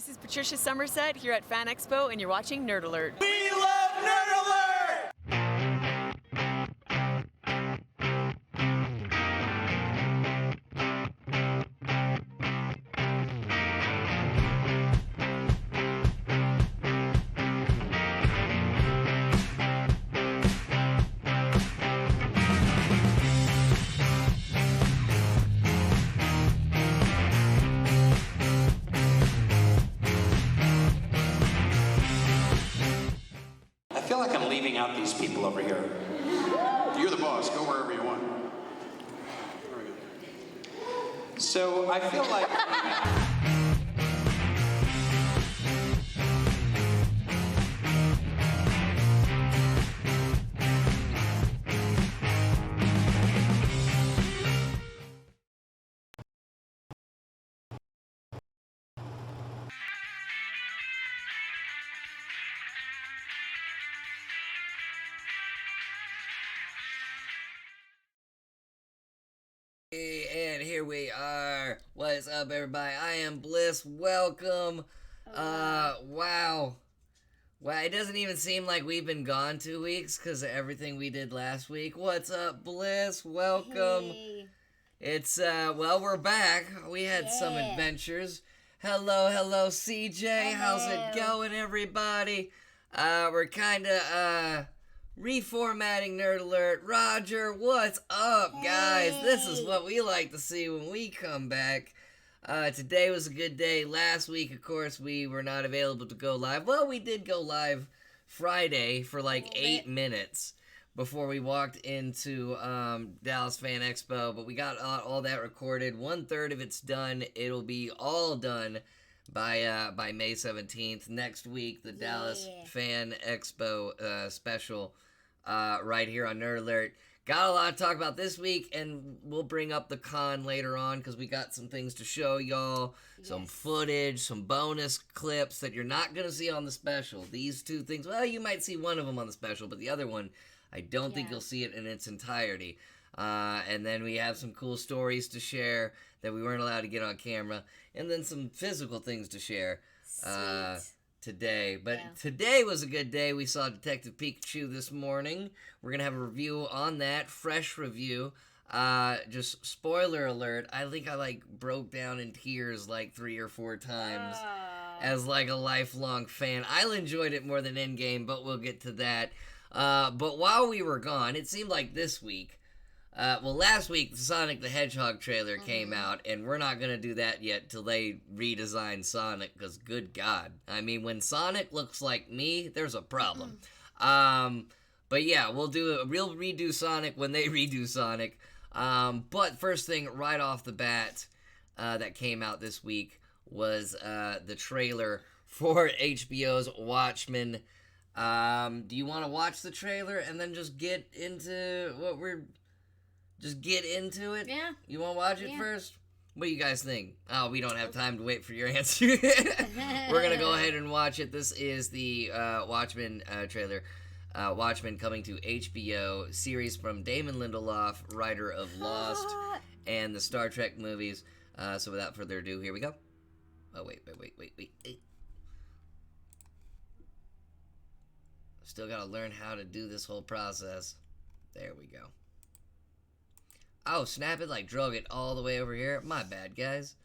this is Patricia Somerset here at Fan Expo, and you're watching Nerd Alert. We love Nerd Alert! I feel like I'm leaving out these people over here. You're the boss. Go wherever you want. So I feel like... And here we are. What's up, everybody? I am Bliss. Welcome. Wow. It doesn't even seem like we've been gone 2 weeks because of everything we did last week. What's up, Bliss? Welcome. Hey. It's, well, we're back. We had some adventures. Hello, CJ. How's it going, everybody? We're kind of, reformatting Nerd Alert. Roger, what's up, guys? This is what we like to see when we come back. Today was a good day. Last week, of course, we were not available to go live. Well, we did go live Friday for like 8 minutes before we walked into Dallas Fan Expo, but we got all that recorded. 1/3 of it's done. It'll be all done by May 17th. Next week, the Dallas Fan Expo special right here on Nerd Alert. Got a lot to talk about this week, and we'll bring up the con later on because we got some things to show y'all, some footage, some bonus clips that you're not going to see on the special. These two things, well, you might see one of them on the special, but the other one, I don't think you'll see it in its entirety. And then we have some cool stories to share that we weren't allowed to get on camera, and then some physical things to share today. But today was a good day. We saw Detective Pikachu this morning. We're going to have a review on that, fresh review. Just spoiler alert, I think I like broke down in tears like 3 or 4 times as like a lifelong fan. I enjoyed it more than Endgame, but we'll get to that. But while we were gone, it seemed like this week, last week, the Sonic the Hedgehog trailer came out, and we're not going to do that yet till they redesign Sonic, because good God. I mean, when Sonic looks like me, there's a problem. But yeah, we'll redo Sonic when they redo Sonic. But first thing, right off the bat, that came out this week was the trailer for HBO's Watchmen. Do you want to watch the trailer and then just get into what Just get into it? Yeah. You want to watch it first? What do you guys think? Oh, we don't have time to wait for your answer. We're going to go ahead and watch it. This is the Watchmen trailer. Watchmen coming to HBO, series from Damon Lindelof, writer of Lost and the Star Trek movies. So without further ado, here we go. Oh, wait. Still got to learn how to do this whole process. There we go. Oh, snap it, like drug it all the way over here. My bad, guys.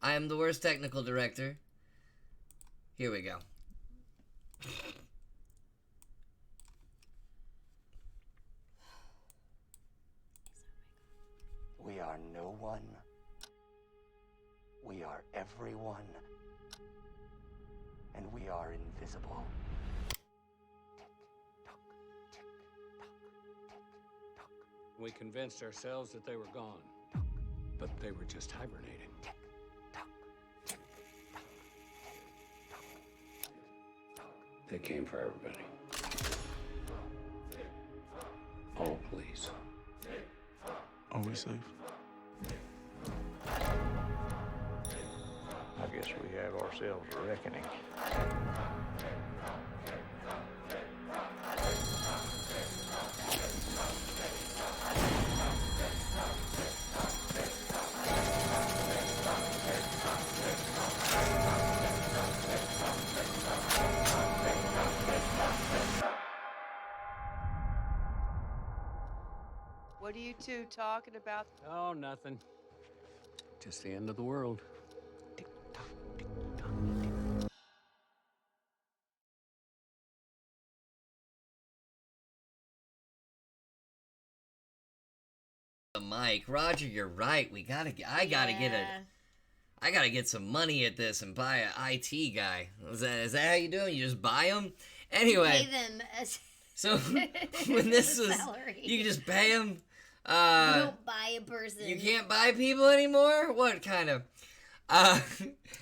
I am the worst technical director. Here we go. We are no one. We are everyone. And we are invisible. We convinced ourselves that they were gone, but they were just hibernating. They came for everybody. Oh, please. Are we safe? I guess we have ourselves a reckoning. What are you two talking about? Oh, nothing. Just the end of the world. The mic, Roger, you're right. I gotta get some money at this and buy an IT guy. Is that how you do it? You just buy them? Anyway. Pay them as So when this was, salary. you can just pay them. You don't buy a person. You can't buy people anymore? What kind of?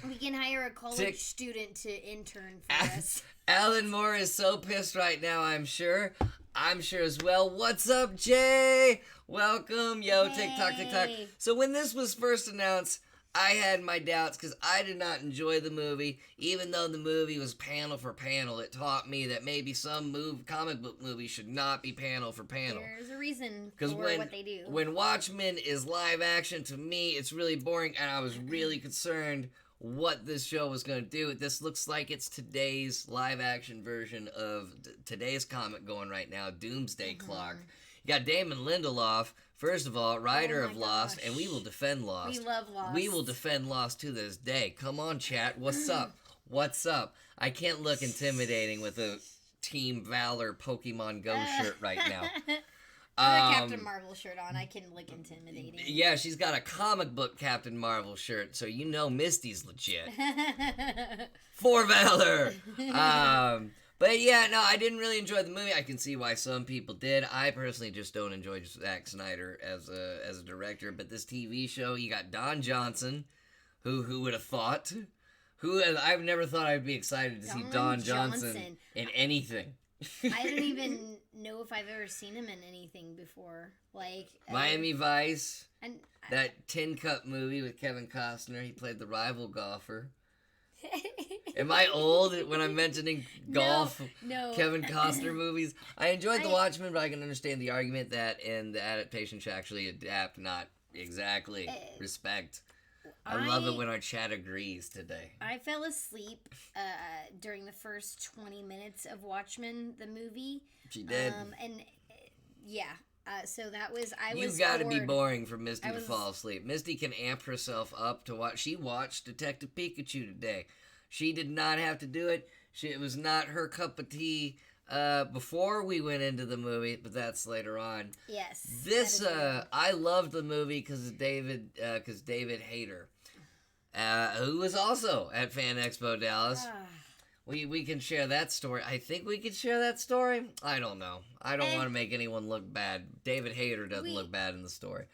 We can hire a college student to intern for us. Alan Moore is so pissed right now, I'm sure. I'm sure as well. What's up, Jay? Welcome. Yo, TikTok, TikTok. So when this was first announced, I had my doubts because I did not enjoy the movie. Even though the movie was panel for panel, it taught me that maybe some comic book movies should not be panel for panel. There's a reason for when, what they do. When Watchmen is live action, to me, it's really boring, and I was really concerned what this show was going to do. This looks like it's today's live action version of today's comic going right now, Doomsday Clock. You got Damon Lindelof, first of all, writer of Lost, and we will defend Lost. We love Lost. We will defend Lost to this day. Come on, chat. What's up? What's up? I can't look intimidating with a Team Valor Pokemon Go shirt right now. I have a Captain Marvel shirt on. I can look intimidating. Yeah, she's got a comic book Captain Marvel shirt, so you know Misty's legit. For Valor! But yeah, no, I didn't really enjoy the movie. I can see why some people did. I personally just don't enjoy Zack Snyder as a director. But this TV show, you got Don Johnson, who would have thought? I've never thought I'd be excited to see Don Johnson in anything. I don't even know if I've ever seen him in anything before. Like Miami Vice, and that Tin Cup movie with Kevin Costner. He played the rival golfer. Am I old when I'm mentioning golf? No. Kevin Costner movies. I enjoyed The Watchmen, but I can understand the argument that in the adaptation should actually adapt, not exactly respect. I love it when our chat agrees today. I fell asleep during the first 20 minutes of Watchmen, the movie. She did. So that was, You've got to be boring for Misty to fall asleep. Misty can amp herself up to watch. She watched Detective Pikachu today. She did not have to do it. It was not her cup of tea before we went into the movie, but that's later on. Yes. This, I loved the movie because of David Hayter, who was also at Fan Expo Dallas. We can share that story. I think we could share that story. I don't know. I don't want to make anyone look bad. David Hayter doesn't look bad in the story.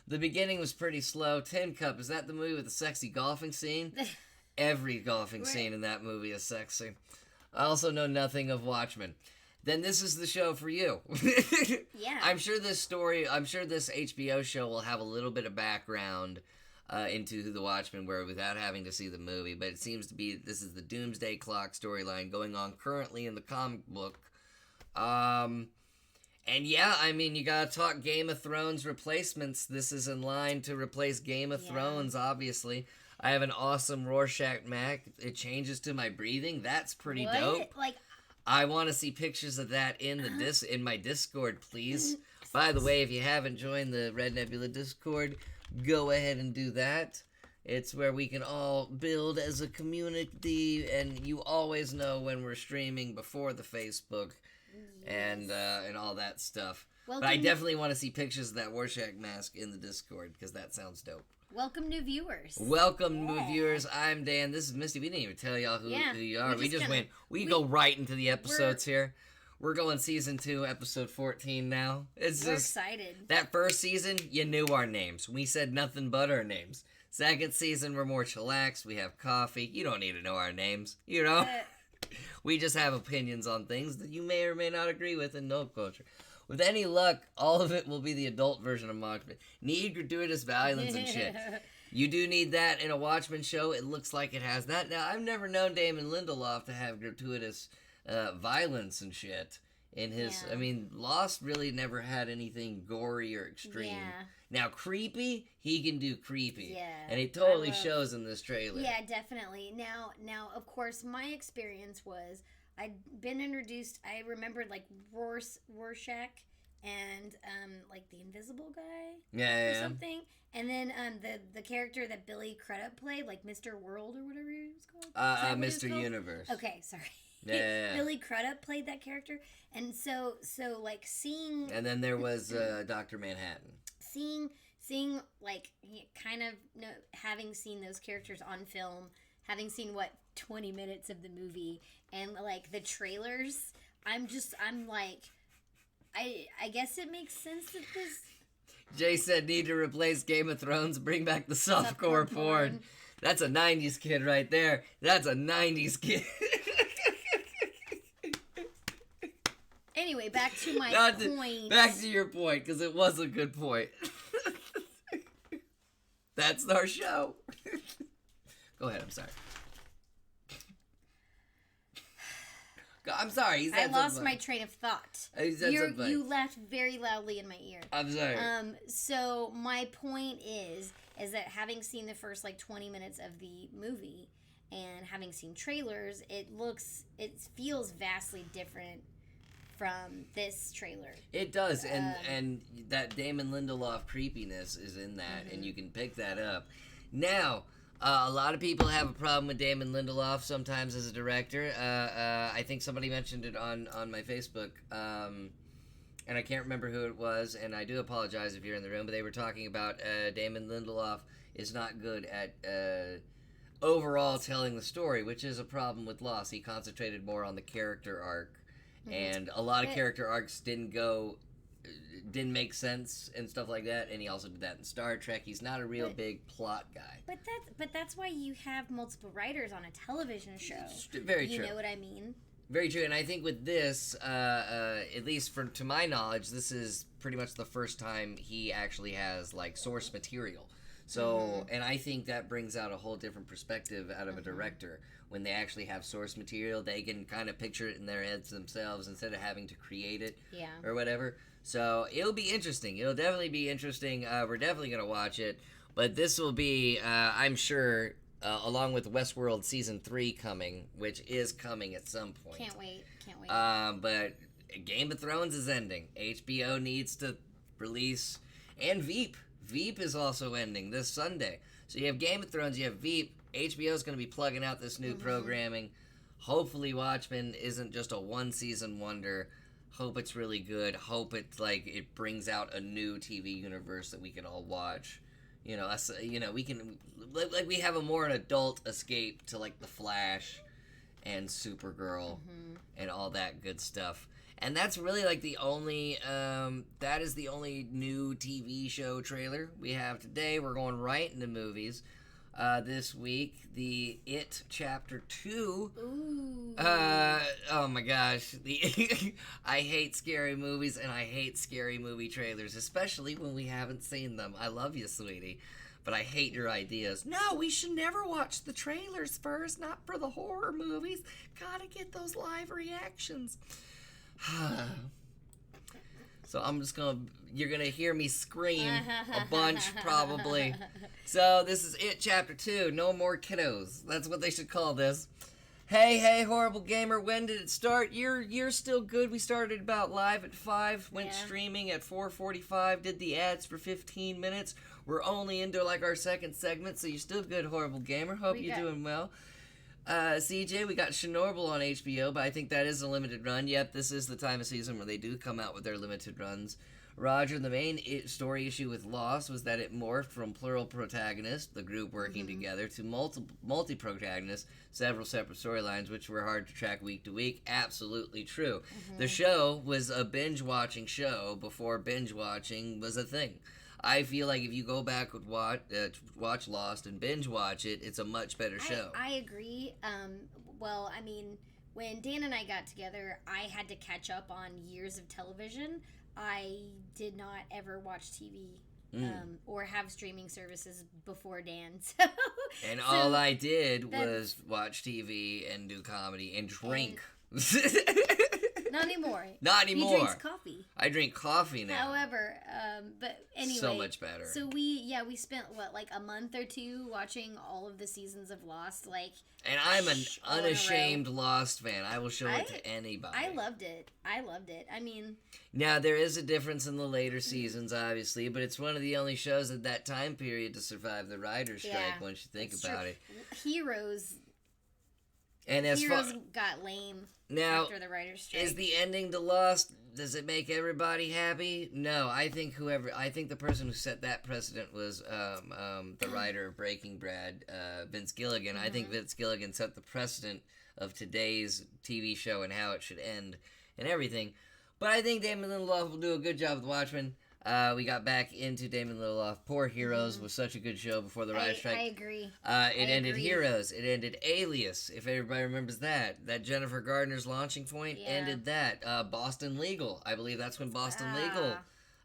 The beginning was pretty slow. Tin Cup, is that the movie with the sexy golfing scene? Every golfing scene in that movie is sexy. I also know nothing of Watchmen. Then this is the show for you. Yeah. I'm sure this HBO show will have a little bit of background into the Watchmen without having to see the movie, but it seems to be this is the Doomsday Clock storyline going on currently in the comic book. And yeah, I mean, you gotta talk Game of Thrones replacements. This is in line to replace Game of Thrones, obviously. I have an awesome Rorschach Mac. It changes to my breathing. That's pretty dope. I want to see pictures of that in my Discord, please. By the way, if you haven't joined the Red Nebula Discord, go ahead and do that. It's where we can all build as a community, and you always know when we're streaming before the Facebook and all that stuff. But I definitely want to see pictures of that Rorschach mask in the Discord, because that sounds dope. Welcome, new viewers. Welcome, new viewers. I'm Dan. This is Misty. We didn't even tell y'all who you are. We go right into the episodes here. We're going season 2, episode 14 now. We're excited. That first season, you knew our names. We said nothing but our names. Second season, we're more chillaxed. We have coffee. You don't need to know our names. You know? We just have opinions on things that you may or may not agree with in no culture. With any luck, all of it will be the adult version of Watchmen. Need gratuitous violence and shit. You do need that in a Watchmen show. It looks like it has that. Now, I've never known Damon Lindelof to have gratuitous violence and shit in his... I mean, Lost really never had anything gory or extreme. Now, creepy, he can do creepy. And it totally shows in this trailer. Yeah, definitely. Now, of course, my experience was... I'd been introduced, I remembered, like, Rorschach and like the Invisible Guy Yeah. something. And then the character that Billy Crudup played, like Mr. World or whatever he was called. Is that what he was Mr. called? Universe. Okay, sorry. Yeah. Billy Crudup played that character, and so like seeing. And then there was Dr. Manhattan. Seeing like kind of having seen those characters on film, having seen 20 minutes of the movie, and like the trailers, I'm like, I guess it makes sense that this. Jay said, need to replace Game of Thrones, bring back the softcore porn. That's a 90s kid right there. That's a 90s kid. Anyway, back to my point. Back to your point, because it was a good point. That's our show. Go ahead, I'm sorry. I'm sorry. I lost my train of thought. You laughed very loudly in my ear. I'm sorry. So my point is that having seen the first 20 minutes of the movie and having seen trailers, it feels vastly different from this trailer. It does, and that Damon Lindelof creepiness is in that, and you can pick that up. Now, a lot of people have a problem with Damon Lindelof sometimes as a director. I think somebody mentioned it on my Facebook, and I can't remember who it was, and I do apologize if you're in the room, but they were talking about Damon Lindelof is not good at overall telling the story, which is a problem with Lost. He concentrated more on the character arc, and a lot of character arcs didn't make sense and stuff like that, and he also did that in Star Trek. He's not a real big plot guy. But that's why you have multiple writers on a television show. Very true. You know what I mean? Very true, and I think with this, at least to my knowledge, this is pretty much the first time he actually has source material. So, and I think that brings out a whole different perspective out of a director. When they actually have source material, they can kind of picture it in their heads themselves instead of having to create it or whatever. So it'll be interesting. It'll definitely be interesting. We're definitely going to watch it. But this will be, I'm sure, along with Westworld Season 3 coming, which is coming at some point. Can't wait. But Game of Thrones is ending. HBO needs to release. And Veep. Veep is also ending this Sunday. So you have Game of Thrones, you have Veep. HBO is going to be plugging out this new programming. Hopefully Watchmen isn't just a one-season wonder. Hope it's really good. Hope it's it brings out a new TV universe that we can all watch. We can we have a more adult escape to The Flash and Supergirl and all that good stuff. And that's really the only that is the only new TV show trailer we have today. We're going right into movies. This week, the It Chapter 2. Ooh. Oh my gosh. I hate scary movies, and I hate scary movie trailers, especially when we haven't seen them. I love you, sweetie, but I hate your ideas. No, we should never watch the trailers first, not for the horror movies. Gotta get those live reactions. So you're gonna hear me scream a bunch probably. So this is It Chapter 2, No More Kiddos. That's what they should call this. Hey, horrible gamer, when did it start? You're still good. We started about live at 5, went streaming at 4:45, did the ads for 15 minutes. We're only into our second segment, so you're still good, horrible gamer. Hope you're doing well. CJ, we got Chernobyl on HBO, but I think that is a limited run. Yep, this is the time of season where they do come out with their limited runs. Roger, the main story issue with Lost was that it morphed from plural protagonists, the group working together, to multi-protagonists, several separate storylines, which were hard to track week to week. Absolutely true. The show was a binge-watching show before binge-watching was a thing. I feel like if you go back and watch Lost and binge watch it, it's a much better show. I agree. Well, I mean, when Dan and I got together, I had to catch up on years of television. I did not ever watch TV or have streaming services before Dan. All I did was watch TV and do comedy and drink. Not anymore. Not anymore. He drinks coffee. I drink coffee now. However, but anyway. So much better. So we spent, like a month or two watching all of the seasons of Lost, And I'm an unashamed Lost fan. I will show it to anybody. I loved it. I mean... Now, there is a difference in the later seasons, obviously, but it's one of the only shows at that time period to survive the writer's strike, once you think about it. Heroes And got lame now, after the writer's strike. Is the ending to Lost, does it make everybody happy? No, I think the person who set that precedent was the writer of Breaking Bad, Vince Gilligan. I think Vince Gilligan set the precedent of today's TV show and how it should end and everything. But I think Damon Lindelof will do a good job with Watchmen. We got back into Damon Lindelof. Poor Heroes was such a good show before the writer's strike. I agree. It ended Heroes. It ended Alias, if everybody remembers that. That Jennifer Gardner's launching point ended that. Boston Legal. I believe that's when Boston Legal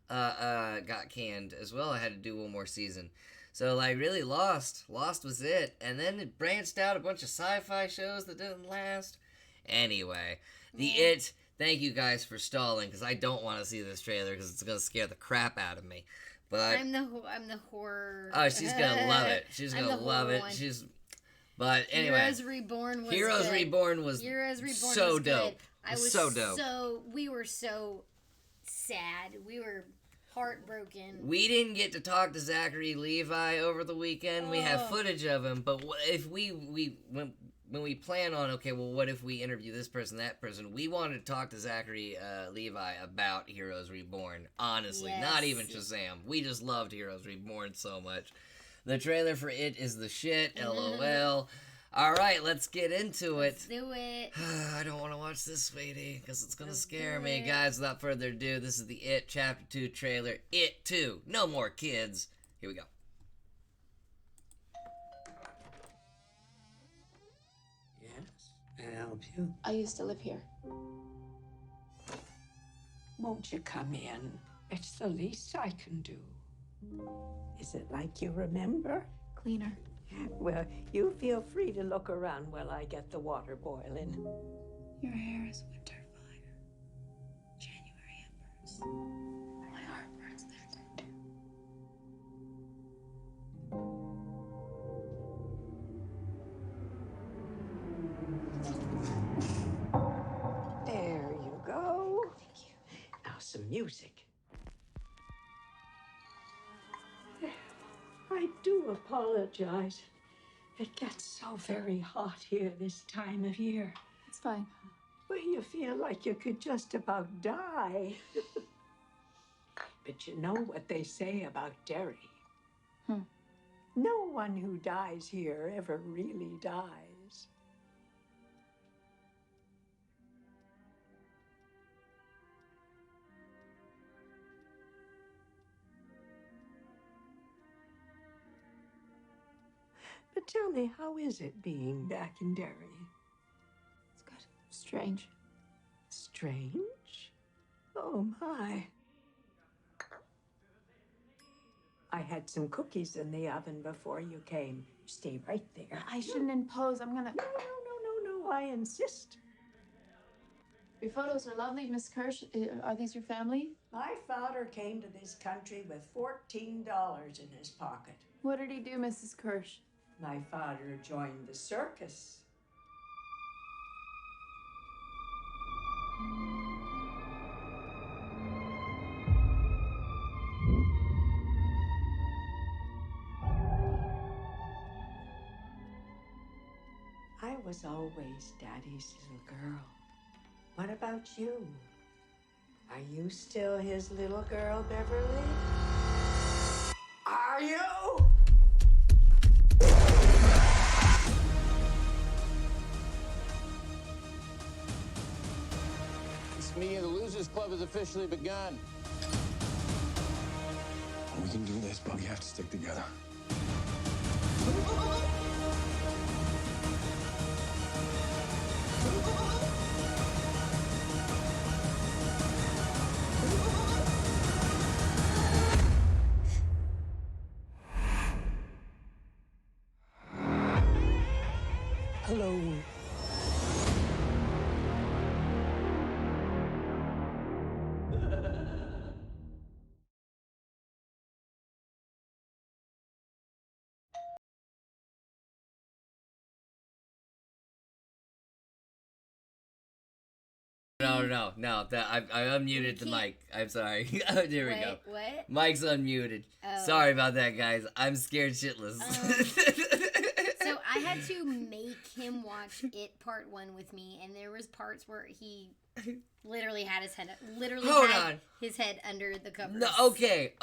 got canned as well. I had to do one more season. So, really Lost. Lost was it. And then it branched out a bunch of sci-fi shows that didn't last. Anyway, It... Thank you guys for stalling, because I don't want to see this trailer, because it's going to scare the crap out of me. But I'm the horror. Oh, she's going to love it. She's going to love it. But anyway. Heroes Reborn was Heroes Reborn was so dope. So dope. We were so sad. We were heartbroken. We didn't get to talk to Zachary Levi over the weekend. We have footage of him, but if when we plan on, what if we interview this person, that person, we wanted to talk to Zachary Levi about Heroes Reborn, honestly. Yes. Not even Shazam. We just loved Heroes Reborn so much. The trailer for it is the shit, LOL. All right, let's get into it. Let's do it. I don't want to watch this, sweetie, because it's going to scare me. Guys, without further ado, this is the It Chapter 2 trailer. It 2. No more kids. Here we go. Can I help you? I used to live here. Won't you come in? It's the least I can do. Is it like you remember? Cleaner. Well, you feel free to look around while I get the water boiling. Your hair is winter fire. January embers. My heart burns there too. There you go. Thank you. Now some music. I do apologize. It gets so very hot here this time of year. It's fine. Well, you feel like you could just about die. But you know what they say about Derry? No one who dies here ever really dies. But tell me, how is it being back in Derry? It's good. Strange. Strange? Oh, my. I had some cookies in the oven before you came. Stay right there. I shouldn't impose. I'm gonna... No, I insist. Your photos are lovely, Miss Kirsch. Are these your family? My father came to this country with $14 in his pocket. What did he do, Mrs. Kirsch? My father joined the circus. I was always Daddy's little girl. What about you? Are you still his little girl, Beverly? Are you? It's me and the Losers Club has officially begun. We can do this, but we have to stick together. Hello. No. I unmuted the mic. I'm sorry. Oh, there we go. What? Mic's unmuted. Oh. Sorry about that, guys. I'm scared shitless. So I had to make him watch It Part 1 with me, and there was parts where he literally had his head his head under the covers. No, okay.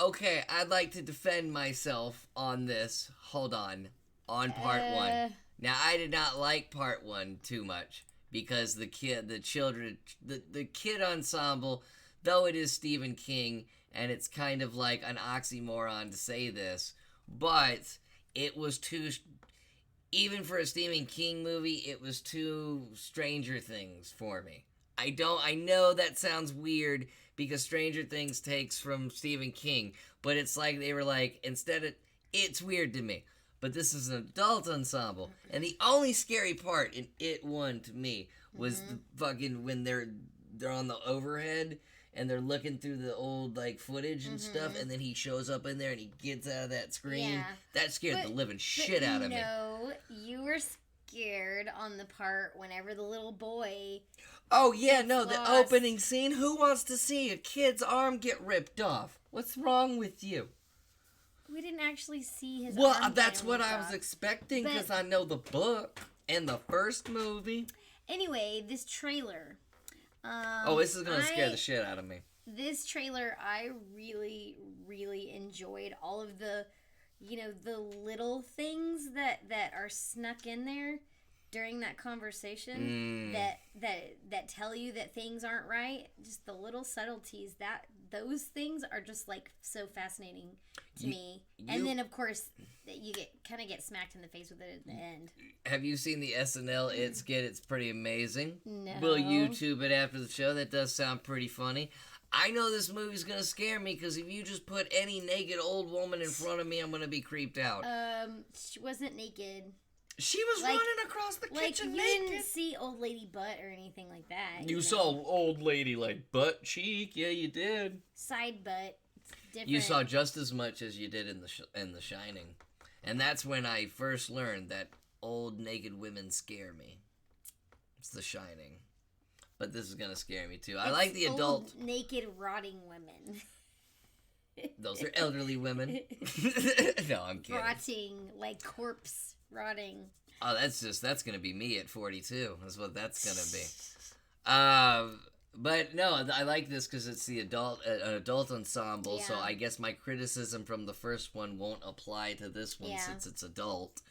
I'd like to defend myself on this. Hold on. On part 1. Now, I did not like part 1 too much because the kid ensemble, though it is Stephen King, and it's kind of like an oxymoron to say this, but it was too, even for a Stephen King movie, it was too Stranger Things for me. I know that sounds weird because Stranger Things takes from Stephen King, but it's like they were like, it's weird to me. But this is an adult ensemble, and the only scary part in It 1 to me was the fucking when they're on the overhead and they're looking through the old like footage and stuff, and then he shows up in there and he gets out of that screen. Yeah. That scared the living shit out of me. No, you were scared on the part whenever the little boy. Oh yeah, no, the opening scene. Who wants to see a kid's arm get ripped off? What's wrong with you? We didn't actually see his Well, arm that's what I was expecting because I know the book and the first movie. Anyway, this trailer. This is going to scare the shit out of me. This trailer, I really, really enjoyed all of the, the little things that are snuck in there during that conversation that tell you that things aren't right. Just the little subtleties those things are just like so fascinating to me. And then of course you get smacked in the face with it at the end. Have you seen the SNL It skit? It's pretty amazing. No. We'll YouTube it after the show. That does sound pretty funny. I know this movie's gonna scare me because if you just put any naked old woman in front of me, I'm gonna be creeped out. She wasn't naked. She was running across the kitchen naked. You didn't see old lady butt or anything like that. You saw old lady like butt cheek. Yeah, you did. Side butt. It's different. You saw just as much as you did in the Shining, and that's when I first learned that old naked women scare me. It's The Shining, but this is gonna scare me too. I like the adult naked rotting women. Those are elderly women. No, I'm kidding. Rotting, like corpse rotting. Oh, that's gonna be me at 42. That's what that's gonna be. But no, I like this because it's an adult ensemble. Yeah. So I guess my criticism from the first one won't apply to this one since it's adult.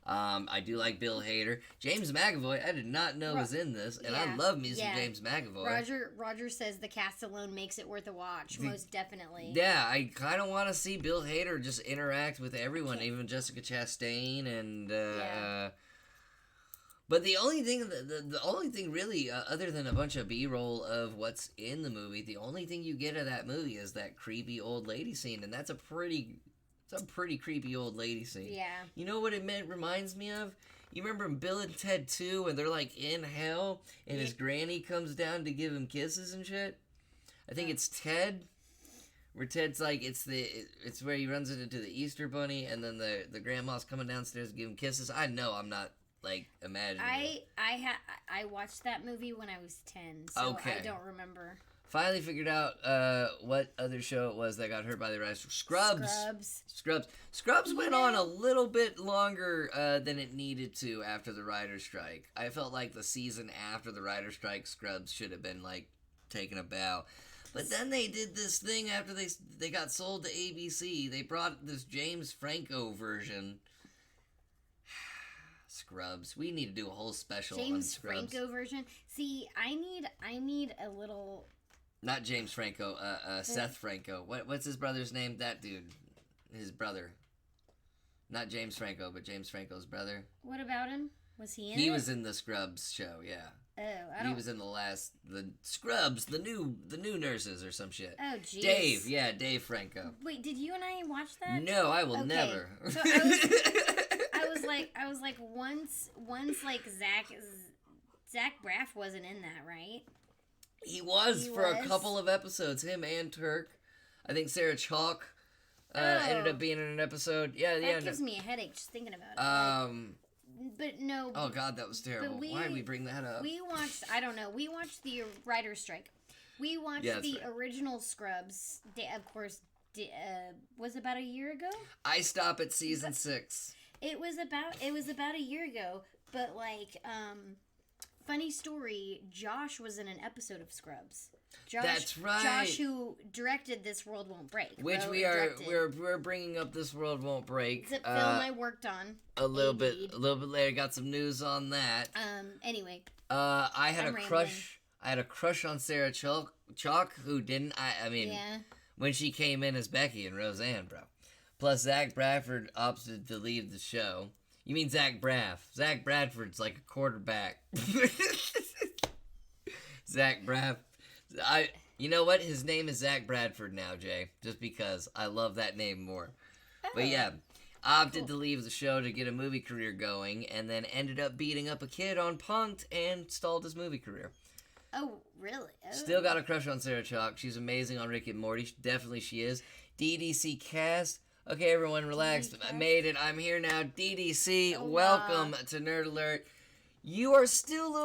I do like Bill Hader. James McAvoy, I did not know was in this, and I love me some James McAvoy. Roger says the cast alone makes it worth a watch, most definitely. Yeah, I kind of want to see Bill Hader just interact with everyone, even Jessica Chastain, and but the only thing really, other than a bunch of B-roll of what's in the movie, the only thing you get of that movie is that creepy old lady scene, and that's a pretty creepy old lady scene. Yeah. You know what it reminds me of? You remember in Bill and Ted 2 when they're like in hell and his granny comes down to give him kisses and shit? I think it's Ted. Where Ted's like, it's where he runs into the Easter Bunny and then the grandma's coming downstairs to give him kisses. I know I'm not like imagining it. I watched that movie when I was 10, so I don't remember. Finally figured out what other show it was that got hurt by the writers. Scrubs went on a little bit longer than it needed to after the writer's strike. I felt like the season after the writer's strike, Scrubs should have been like taking a bow. But then they did this thing after they got sold to ABC. They brought this James Franco version. Scrubs. We need to do a whole special on Scrubs. James Franco version. See, I need a little. Not James Franco, Seth Franco. What's his brother's name? That dude. His brother. Not James Franco, but James Franco's brother. What about him? Was he in it? He was in the Scrubs show, yeah. Oh, He was in the Scrubs, the new nurses or some shit. Oh, jeez. Dave Franco. Wait, did you and I watch that? No, I will never. So I was like, once like Zach Braff wasn't in that, right? He was for a couple of episodes. Him and Turk. I think Sarah Chalk ended up being in an episode. Yeah, that gives me a headache just thinking about it. but no. Oh God, that was terrible. Why did we bring that up? We watched. I don't know. We watched the writer's strike. We watched the original Scrubs. Of course, was about a year ago. I stop at season 6. It was about a year ago. But like, funny story. Josh was in an episode of Scrubs. That's right. Josh, who directed This World Won't Break, which we're bringing up. This World Won't Break. It's a film I worked on a little bit later. Got some news on that. Anyway. I had a crush on Sarah Chalk, who didn't. I mean, when she came in as Becky and Roseanne, bro. Plus, Zach Bradford opted to leave the show. You mean Zach Braff? Zach Bradford's like a quarterback. Zach Braff. You know what? His name is Zach Bradford now, Jay. Just because I love that name more. But yeah, opted to leave the show to get a movie career going, and then ended up beating up a kid on Punk'd and stalled his movie career. Oh, really? Oh. Still got a crush on Sarah Chalk. She's amazing on Rick and Morty. Definitely she is. DDC cast. Okay, everyone, relax. I made it. I'm here now. DDC, welcome to Nerd Alert. You're still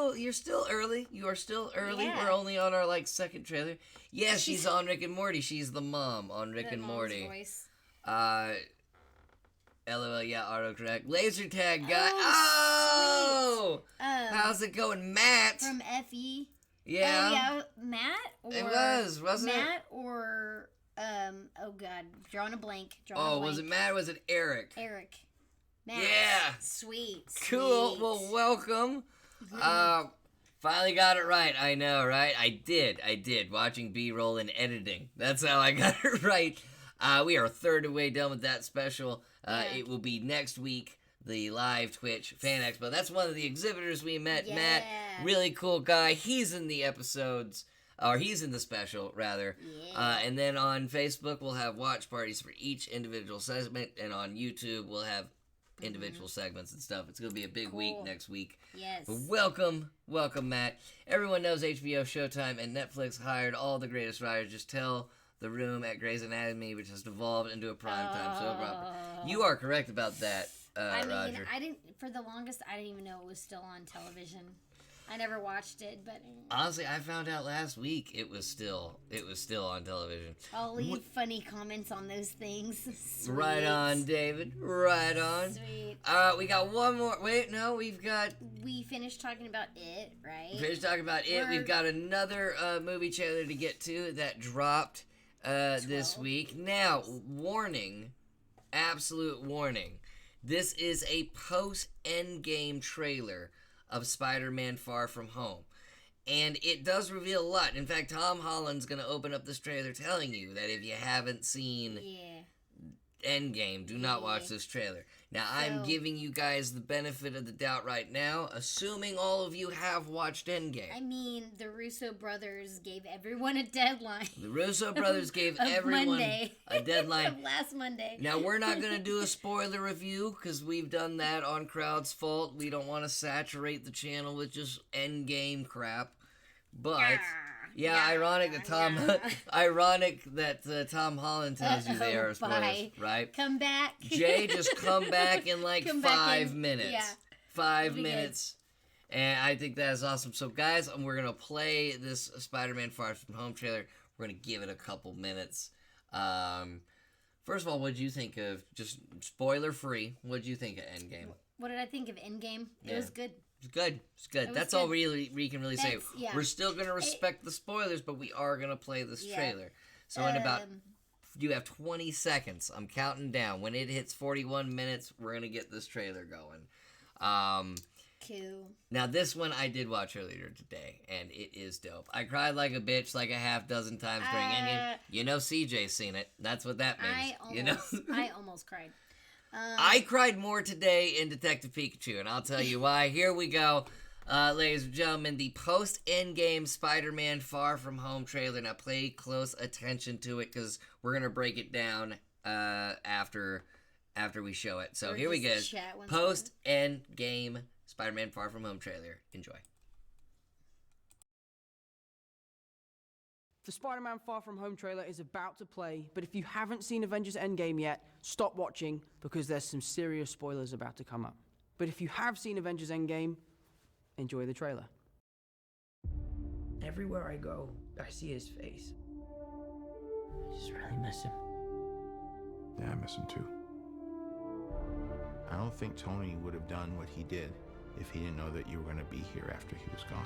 early. You are still early. Yeah. We're only on our second trailer. Yeah, she's on Rick and Morty. She's the mom on Rick and Morty. Voice. LOL, yeah, autocorrect. Laser tag guy. Oh, how's it going, Matt? From FE. Yeah. Oh, yeah, Matt? Or it wasn't it? Matt or, oh God, drawing a blank. Was it Matt or was it Eric? Eric. Matt. Yeah. Sweet. Cool. Well, welcome. Finally got it right. I know, right? I did. Watching B-roll and editing. That's how I got it right. We are a third of the way done with that special. It will be next week. The live Twitch Fan Expo. That's one of the exhibitors we met, Matt. Really cool guy. He's in the episodes, or he's in the special, rather. Yeah. And then on Facebook, we'll have watch parties for each individual segment, and on YouTube, we'll have individual segments and stuff. It's going to be a big week next week. Yes. But welcome, Matt. Everyone knows HBO, Showtime, and Netflix hired all the greatest writers. Just tell the room at Grey's Anatomy, which has devolved into a primetime soap opera. You are correct about that. Roger. For the longest, I didn't even know it was still on television. I never watched it, but honestly, I found out last week it was still on television. I'll leave funny comments on those things. Sweet. Right on, David. Right on. Sweet. We got one more. Wait, no, we finished talking about it, right? Finished talking about it. We've got another movie trailer to get to that dropped this week. Now, warning, absolute warning. This is a post-Endgame trailer of Spider-Man Far From Home. And it does reveal a lot. In fact, Tom Holland's going to open up this trailer telling you that if you haven't seen Endgame, do not watch this trailer. Now, I'm giving you guys the benefit of the doubt right now, assuming all of you have watched Endgame. I mean, the Russo brothers gave everyone a deadline. The Russo brothers gave everyone a deadline. Of last Monday. Now, we're not going to do a spoiler review, because we've done that on Crowd's Fault. We don't want to saturate the channel with just Endgame crap. But... ironic that Tom Holland tells you they are spoilers, right? Come back. Jay, just come back in 5 minutes. Yeah. 5 minutes. And I think that is awesome. So, guys, we're going to play this Spider-Man Far From Home trailer. We're going to give it a couple minutes. First of all, what did you think of, just spoiler-free, what did you think of Endgame? What did I think of Endgame? It was good. It's good. That's all we can really say. Yeah. We're still going to respect the spoilers, but we are going to play this trailer. So in about, you have 20 seconds. I'm counting down. When it hits 41 minutes, we're going to get this trailer going. Cool. Now, this one I did watch earlier today, and it is dope. I cried like a bitch like a half dozen times during Endgame. You know CJ's seen it. That's what that means. I almost cried. I cried more today in Detective Pikachu, and I'll tell you why. Here we go. Ladies and gentlemen, the post-Endgame Spider-Man Far From Home trailer. Now, pay close attention to it, because we're going to break it down after we show it. So here we go. Post-Endgame Spider-Man Far From Home trailer. Enjoy. The Spider-Man Far From Home trailer is about to play, but if you haven't seen Avengers Endgame yet, stop watching, because there's some serious spoilers about to come up. But if you have seen Avengers Endgame, enjoy the trailer. Everywhere I go, I see his face. I just really miss him. Yeah, I miss him too. I don't think Tony would have done what he did if he didn't know that you were going to be here after he was gone.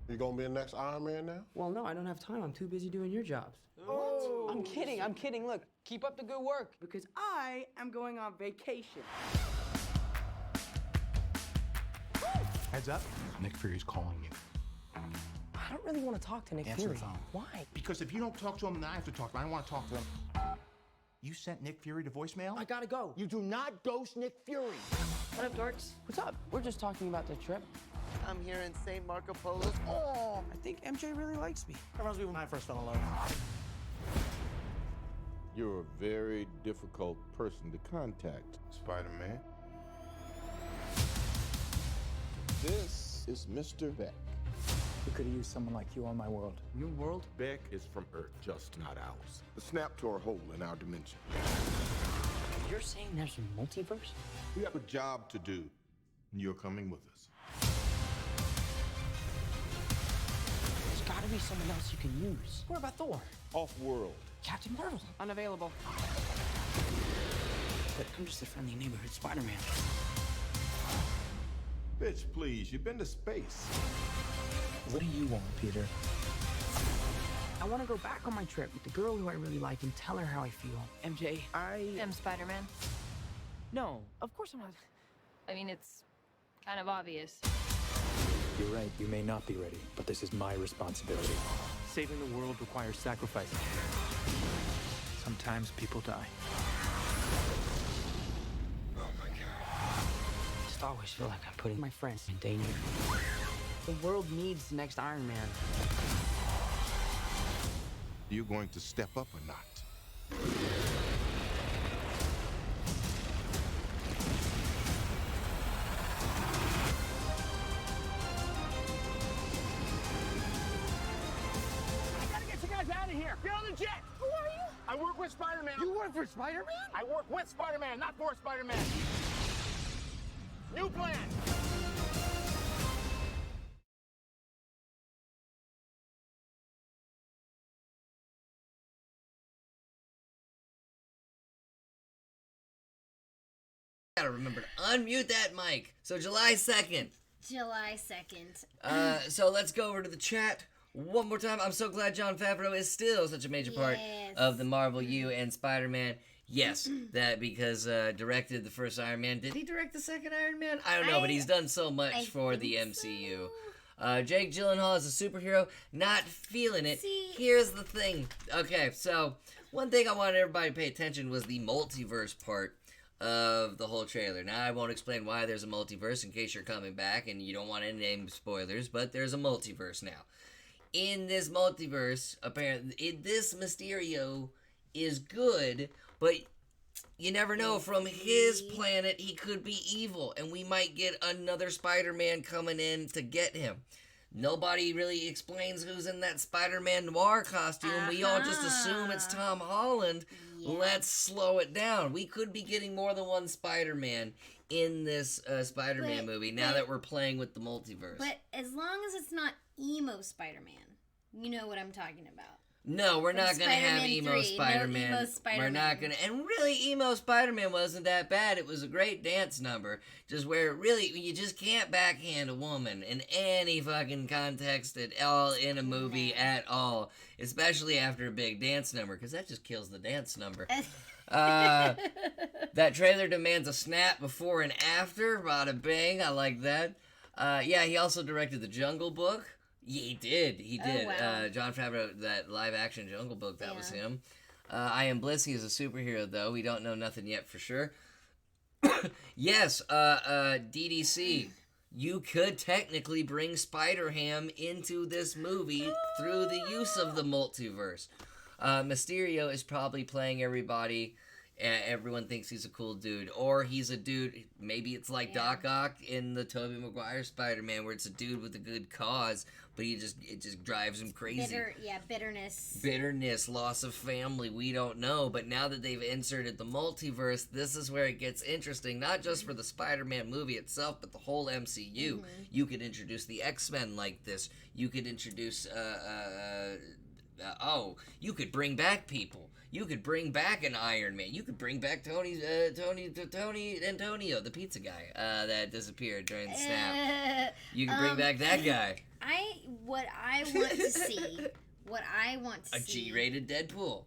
You gonna be the next Iron Man now? Well, no, I don't have time. I'm too busy doing your jobs. What? I'm kidding. Look, keep up the good work because I am going on vacation. Heads up, Nick Fury's calling you. I don't really want to talk to Nick Answer Fury. the phone. Why? Because if you don't talk to him, then I have to talk to him. I don't want to talk to him. You sent Nick Fury to voicemail? I gotta go. You do not ghost Nick Fury. What up, dorks? What's up? We're just talking about the trip. I'm here in St. Marco Polo's. Oh, I think MJ really likes me. that reminds me when I first fell in love. You're a very difficult person to contact, Spider-Man. This is Mr. Beck. We could have used someone like you on my world. Your world? Beck is from Earth, just not ours. The snap to our hole in our dimension. You're saying there's a multiverse? We have a job to do, and you're coming with us. There's gotta be someone else you can use. What about Thor? Off-world. Captain Marvel? Unavailable. But I'm just a friendly neighborhood Spider-Man. Bitch, please, you've been to space. What do you want, Peter? I want to go back on my trip with the girl who I really like and tell her how I feel. MJ, I am Spider-Man. No, of course I'm not. I mean, it's kind of obvious. You're right, you may not be ready, but this is my responsibility. Saving the world requires sacrifice. Sometimes people die. Oh my God. I just always feel like I'm putting my friends in danger. The world needs the next Iron Man. Are you going to step up or not? I gotta get you guys out of here. Get on the jet. Who are you? I work with Spider-Man. You work for Spider-Man? I work with Spider-Man, not for Spider-Man. New plan. Gotta remember to unmute that mic. So July 2nd. July 2nd. So let's go over to the chat one more time. I'm so glad Jon Favreau is still such a major part of the Marvel U and Spider-Man. Yes, that because directed the first Iron Man. Did he direct the second Iron Man? I don't know, but he's done so much for the MCU. Jake Gyllenhaal is a superhero. Not feeling it. Here's the thing. Okay, so one thing I wanted everybody to pay attention was the multiverse part of the whole trailer. Now, I won't explain why there's a multiverse in case you're coming back and you don't want to name spoilers, but there's a multiverse now. In this multiverse, apparently, this Mysterio is good, but you never know. From his planet, he could be evil, and we might get another Spider-Man coming in to get him. Nobody really explains who's in that Spider-Man noir costume. We all just assume it's Tom Holland. Let's slow it down. We could be getting more than one Spider-Man in this Spider-Man movie now that we're playing with the multiverse. But as long as it's not emo Spider-Man, you know what I'm talking about. No, we're not going to have emo 3, Spider-Man. no emo Spider-Man. We're not going to. And really, emo Spider-Man wasn't that bad. It was a great dance number. Just where really, you just can't backhand a woman in any fucking context at all in a movie at all. Especially after a big dance number, because that just kills the dance number. That trailer demands a snap before and after. Bada bang. I like that. Yeah, he also directed The Jungle Book. Yeah, he did. He did. Oh, wow. Jon Favreau, that live-action Jungle Book, that was him. I Am Bliss, he's a superhero, though. We don't know nothing yet for sure. Yes, DDC, you could technically bring Spider-Ham into this movie through the use of the multiverse. Mysterio is probably playing everybody everyone thinks he's a cool dude, or he's a dude. Maybe it's like Doc Ock in the Tobey Maguire Spider-Man, where it's a dude with a good cause, but it just drives him crazy. Bitterness, loss of family. We don't know, but now that they've inserted the multiverse, this is where it gets interesting. Not just for the Spider-Man movie itself, but the whole MCU. You could introduce the X-Men like this. You could introduce you could bring back people. You could bring back an Iron Man. You could bring back Tony Antonio, the pizza guy that disappeared during the snap. You can bring back that guy. What I want to see. A G-rated Deadpool.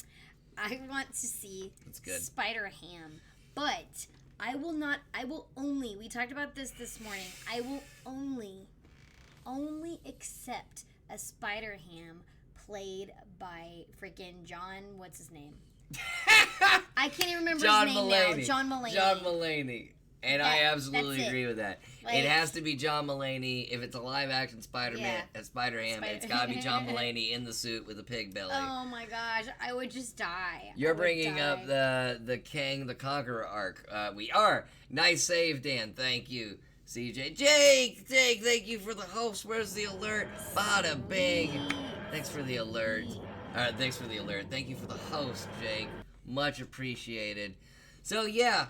I want to see That's good. Spider-Ham, but I will only, we talked about this morning, I will only accept a Spider-Ham played by freaking John, what's his name? I can't even remember his name now. John Mulaney. John Mulaney. And I absolutely agree with that. It has to be John Mulaney. If it's a live-action Spider-Man, Spider-Ham, it's got to be John Mulaney in the suit with a pig belly. Oh my gosh, I would just die. You're bringing up the Kang the Conqueror arc. We are. Nice save, Dan. Thank you. CJ. Jake, thank you for the host. Where's the alert? Bada bing. Thanks for the alert. Thanks for the alert. Thank you for the host, Jake. Much appreciated. So, yeah.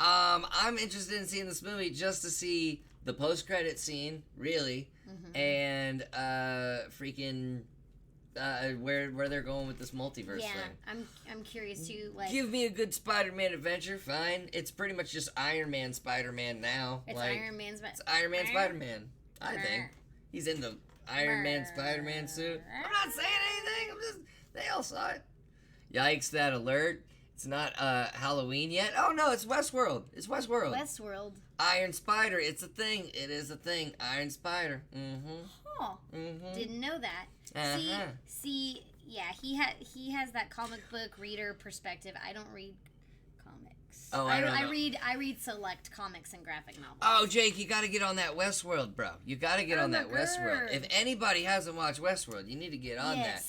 I'm interested in seeing this movie just to see the post-credit scene, really, and freaking where they're going with this multiverse thing. I'm curious too. Like, give me a good Spider-Man adventure, fine. It's pretty much just Iron Man Spider-Man now. It's like, Iron Man Spider-Man. I think he's in the Iron Man Spider-Man suit. I'm not saying anything. They all saw it. Yikes! That alert. It's not Halloween yet. Oh no, it's Westworld. Westworld. Iron Spider. It's a thing. It is a thing. Iron Spider. Huh. Didn't know that. See, yeah, he has that comic book reader perspective. I don't read comics. Oh, I read select comics and graphic novels. Oh, Jake, you got to get on that Westworld, bro. You got to get on that Westworld. If anybody hasn't watched Westworld, you need to get on that.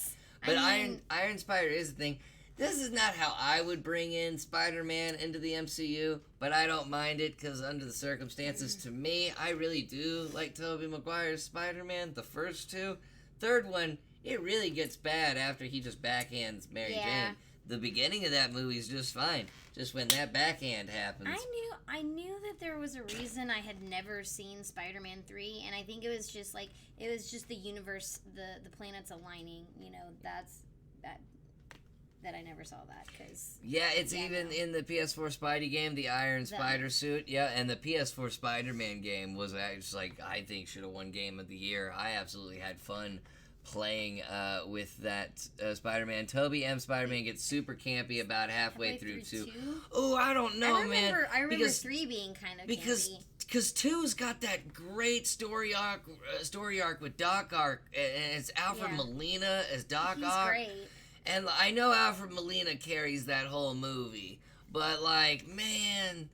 But Iron Spider is a thing. This is not how I would bring in Spider-Man into the MCU, but I don't mind it because under the circumstances, to me, I really do like Tobey Maguire's Spider-Man, the first two. Third one, it really gets bad after he just backhands Mary Jane. The beginning of that movie is just fine, just when that backhand happens. I knew that there was a reason I had never seen Spider-Man 3, and I think it was just the universe, the planets aligning, that I never saw that, because... Yeah, it's even in the PS4 Spidey game, the Iron Spider suit. Yeah, and the PS4 Spider-Man game was actually, I think, should have won Game of the Year. I absolutely had fun playing with that Spider-Man. Tobey M. Spider-Man gets super campy about halfway through 2. Oh, I don't know, man. I remember 3 being kind of campy. Because 2's got that great story arc with Doc Ock, and it's Alfred Molina as Doc Ock. He's great. And I know Alfred Molina carries that whole movie, but, man,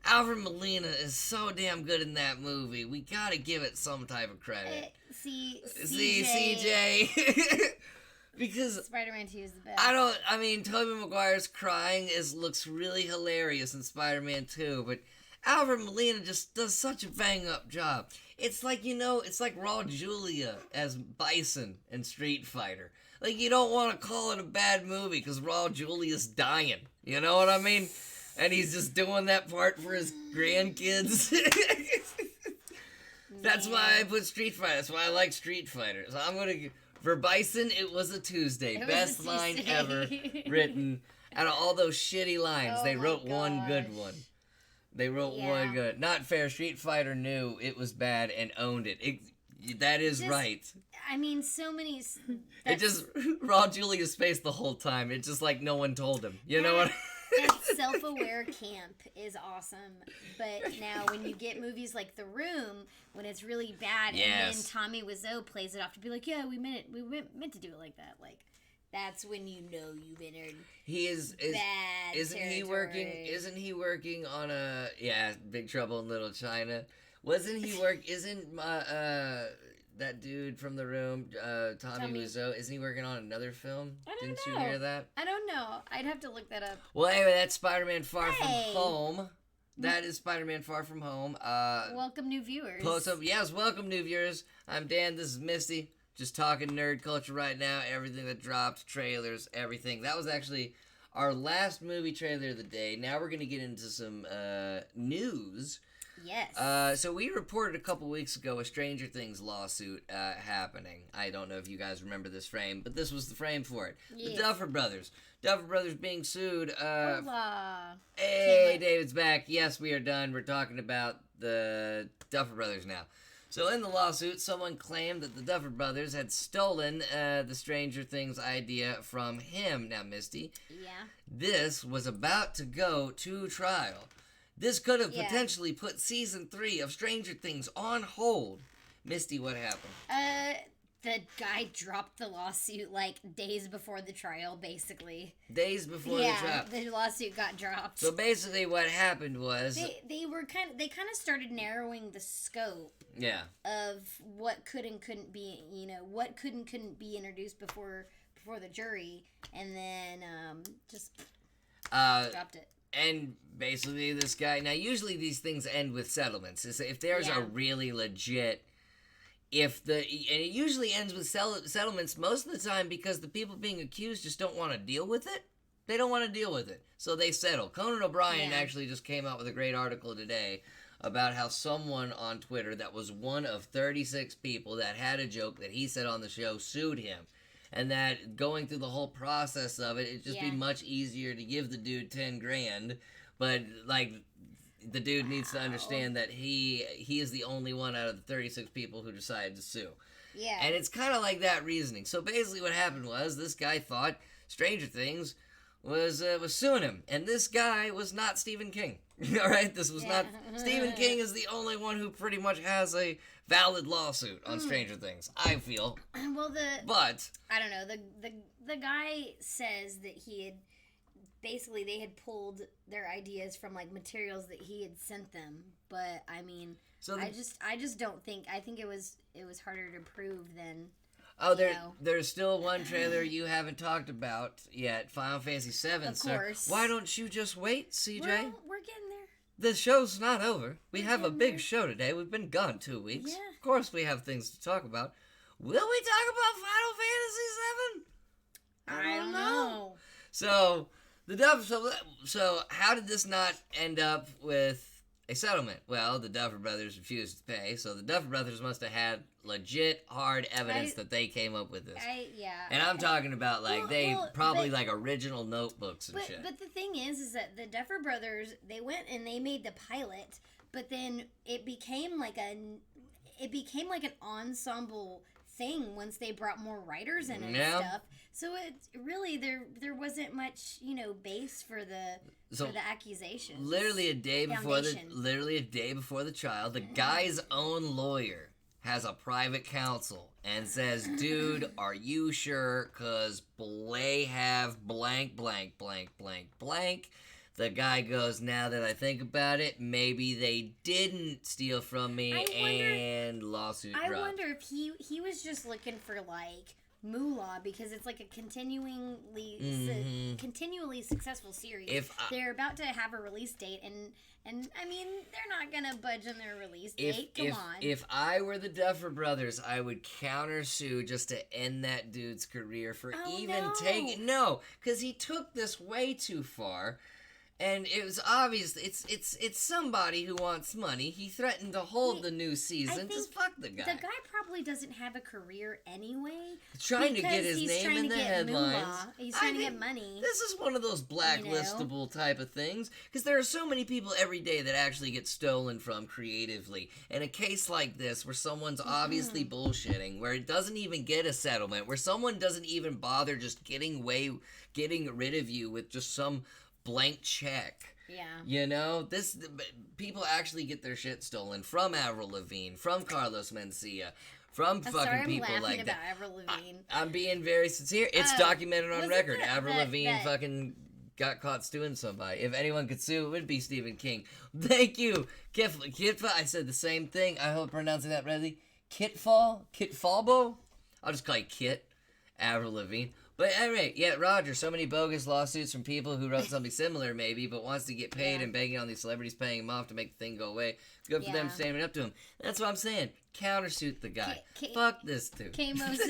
Alfred Molina is so damn good in that movie. We gotta give it some type of credit. See, CJ. Because Spider-Man 2 is the best. Tobey Maguire's crying looks really hilarious in Spider-Man 2, but Alfred Molina just does such a bang-up job. It's like, it's like Raul Julia as Bison in Street Fighter. Like, you don't want to call it a bad movie because Raul Julia's dying. You know what I mean? And he's just doing that part for his grandkids. That's why I put Street Fighter. That's why I like Street Fighter. So I'm going to... For Bison, it was a Tuesday. Best line ever written. Out of all those shitty lines, they wrote one good one. They wrote one good. Not fair. Street Fighter knew it was bad and owned it. That is right. So many... It just... Raw Julia's face the whole time. It's just like no one told him. You know what? That self-aware camp is awesome. But now when you get movies like The Room, when it's really bad, and then Tommy Wiseau plays it off to be like, yeah, we meant it. We meant to do it like that. Like, that's when you know you've entered bad territory. Isn't he working on a... Yeah, Big Trouble in Little China. Isn't that dude from The Room, Tommy Wiseau, isn't he working on another film? I don't Didn't know. you hear that? I don't know. I'd have to look that up. Well, anyway, that's Spider-Man Far From Home. That is Spider-Man Far From Home. Welcome, new viewers. Yes, welcome, new viewers. I'm Dan, this is Misty. Just talking nerd culture right now. Everything that dropped, trailers, everything. That was actually our last movie trailer of the day. Now we're going to get into some news. Yes. So we reported a couple weeks ago a Stranger Things lawsuit happening. I don't know if you guys remember this frame, but this was the frame for it. Yeah. The Duffer Brothers. Duffer Brothers being sued. Hola. Hey, David's back. Yes, we are done. We're talking about the Duffer Brothers now. So in the lawsuit, someone claimed that the Duffer Brothers had stolen the Stranger Things idea from him. Now, Misty, this was about to go to trial. This could have potentially put season 3 of Stranger Things on hold. Misty, what happened? The guy dropped the lawsuit like days before the trial, basically. Days before the trial. Yeah, the lawsuit got dropped. So basically, what happened was they kind of started narrowing the scope. Yeah. Of what could and couldn't be, what could and couldn't be introduced before the jury, and then just dropped it. And basically, this guy. Now, usually these things end with settlements. If there's a really legit. And it usually ends with settlements most of the time because the people being accused just don't want to deal with it. They don't want to deal with it. So they settle. Conan O'Brien actually just came out with a great article today about how someone on Twitter that was one of 36 people that had a joke that he said on the show sued him. And that going through the whole process of it, it'd just be much easier to give the dude 10 grand. But, like, the dude needs to understand that he is the only one out of the 36 people who decided to sue. Yeah. And it's kind of like that reasoning. So basically what happened was this guy thought Stranger Things was suing him. And this guy was not Stephen King. All right? This was not... Stephen King is the only one who pretty much has a valid lawsuit on Stranger Things, I feel. Well, But... I don't know. The guy says that he had... Basically, they had pulled their ideas from like materials that he had sent them, but I mean, I just don't think. I think it was harder to prove than. Oh, there's still one trailer you haven't talked about yet. Final Fantasy VII. Of course. Sir. Why don't you just wait, CJ? We're getting there. The show's not over. We have a big show today. We've been gone 2 weeks. Yeah. Of course, we have things to talk about. Will we talk about Final Fantasy VII? I don't know. So. So how did this not end up with a settlement? Well, the Duffer Brothers refused to pay, so the Duffer Brothers must have had legit hard evidence that they came up with this. And I'm talking about like like original notebooks and shit. But the thing is that the Duffer Brothers, they went and they made the pilot, but then it became like an ensemble thing once they brought more writers in and stuff. So it really there wasn't much base for the accusations. Literally a day before the trial, the guy's own lawyer has a private counsel and says, "Dude, are you sure? 'Cause they have blank blank blank blank blank." The guy goes, "Now that I think about it, maybe they didn't steal from me," and lawsuit dropped. I wonder if he was just looking for like moolah because it's like a continually successful series. They're about to have a release date, and I mean they're not gonna budge on their release date. Come on. If I were the Duffer Brothers, I would countersue just to end that dude's career for because he took this way too far. And it was obvious it's somebody who wants money. He threatened to hold the new season. Just fuck the guy. The guy probably doesn't have a career anyway. He's trying to get his name in the headlines. He's trying to get money. This is one of those blacklistable type of things. Because there are so many people every day that actually get stolen from creatively. And a case like this where someone's obviously bullshitting, where it doesn't even get a settlement, where someone doesn't even bother just getting rid of you with just some blank check. Yeah. People actually get their shit stolen from Avril Lavigne, from Carlos Mencia, from fucking people like that. Avril Lavigne. I'm being very sincere. It's documented on record. Avril Lavigne fucking got caught suing somebody. If anyone could sue, it would be Stephen King. Thank you, Kifla. I said the same thing. I hope I'm pronouncing that ready. Kit Falbo? I'll just call you Kit. Avril Lavigne. But anyway, yeah, Roger, so many bogus lawsuits from people who wrote something similar, maybe, but wants to get paid and begging on these celebrities paying him off to make the thing go away. Good for them standing up to him. That's what I'm saying. Countersuit the guy. Fuck this dude. Kamos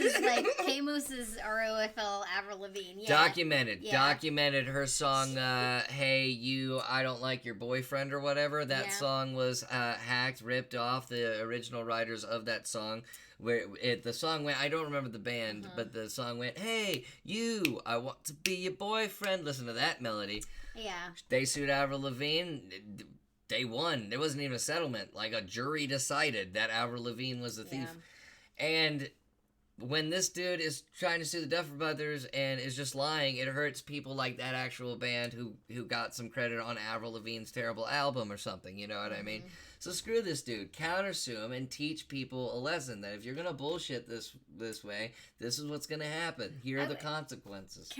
is ROFL Avril Lavigne. Yeah. Documented her song, Hey You, I Don't Like Your Boyfriend or whatever. That song was hacked, ripped off. The original writers of that song, the song went, I don't remember the band, but the song went, hey, you, I want to be your boyfriend. Listen to that melody. Yeah. They sued Avril Lavigne. They won. There wasn't even a settlement. Like, a jury decided that Avril Lavigne was the thief. And when this dude is trying to sue the Duffer Brothers and is just lying, it hurts people like that actual band who got some credit on Avril Lavigne's terrible album or something, you know what I mean? So screw this dude. Countersue him and teach people a lesson that if you're gonna bullshit this way, this is what's gonna happen. Here are the consequences.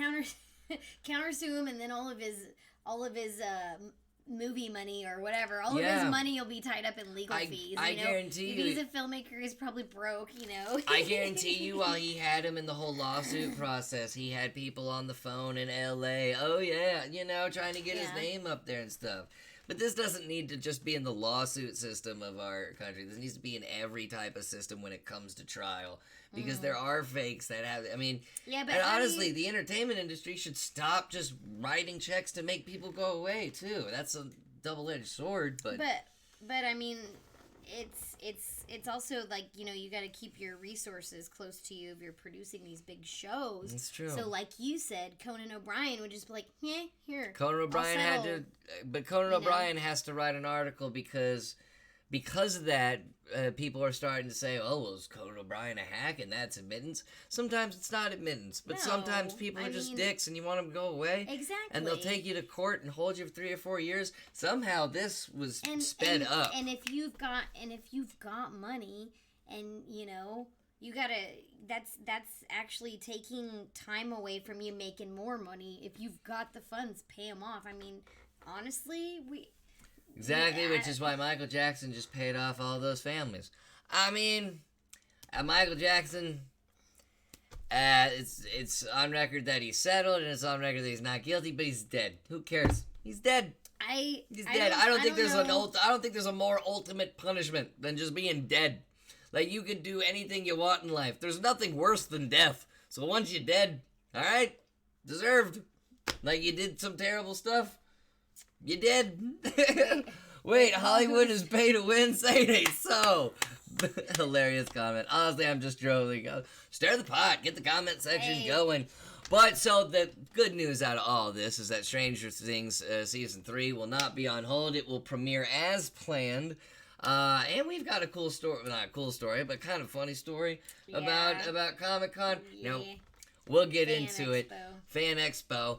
Countersue him, and then all of his movie money or whatever, all of his money will be tied up in legal fees. I guarantee you. If he's a filmmaker, he's probably broke, you know. I guarantee you, while he had him in the whole lawsuit process, he had people on the phone in L.A. Oh yeah, you know, trying to get his name up there and stuff. But this doesn't need to just be in the lawsuit system of our country. This needs to be in every type of system when it comes to trial. Because there are fakes that have, I mean, and honestly, the entertainment industry should stop just writing checks to make people go away, too. That's a double-edged sword, but I mean, it's also like, you know, you got to keep your resources close to you if you're producing these big shows. That's true. So like you said, Conan O'Brien would just be like, yeah, here. Conan O'Brien has to write an article because of that, people are starting to say, oh, well, is Conan O'Brien a hack and that's admittance? Sometimes it's not admittance, but sometimes people are just dicks and you want them to go away. Exactly. And they'll take you to court and hold you for 3 or 4 years. Somehow this was sped up. And if you've got money and, you know, you gotta, that's actually taking time away from you making more money. If you've got the funds, pay them off. I mean, honestly, Exactly, which is why Michael Jackson just paid off all those families. I mean, Michael Jackson, it's on record that he's settled, and it's on record that he's not guilty, but he's dead. Who cares? He's dead. He's dead. I don't think there's a more ultimate punishment than just being dead. Like, you can do anything you want in life. There's nothing worse than death. So once you're dead, all right, deserved. Like, you did some terrible stuff. You did. Wait, Hollywood is pay to win? Say it ain't so. Hilarious comment. Honestly, I'm just trolling. Stir the pot. Get the comment section going. But, so, the good news out of all this is that Stranger Things Season 3 will not be on hold. It will premiere as planned. And we've got a cool story. Well, not a cool story, but kind of funny story about Comic-Con. Yeah. Now, we'll get into it. Fan Expo.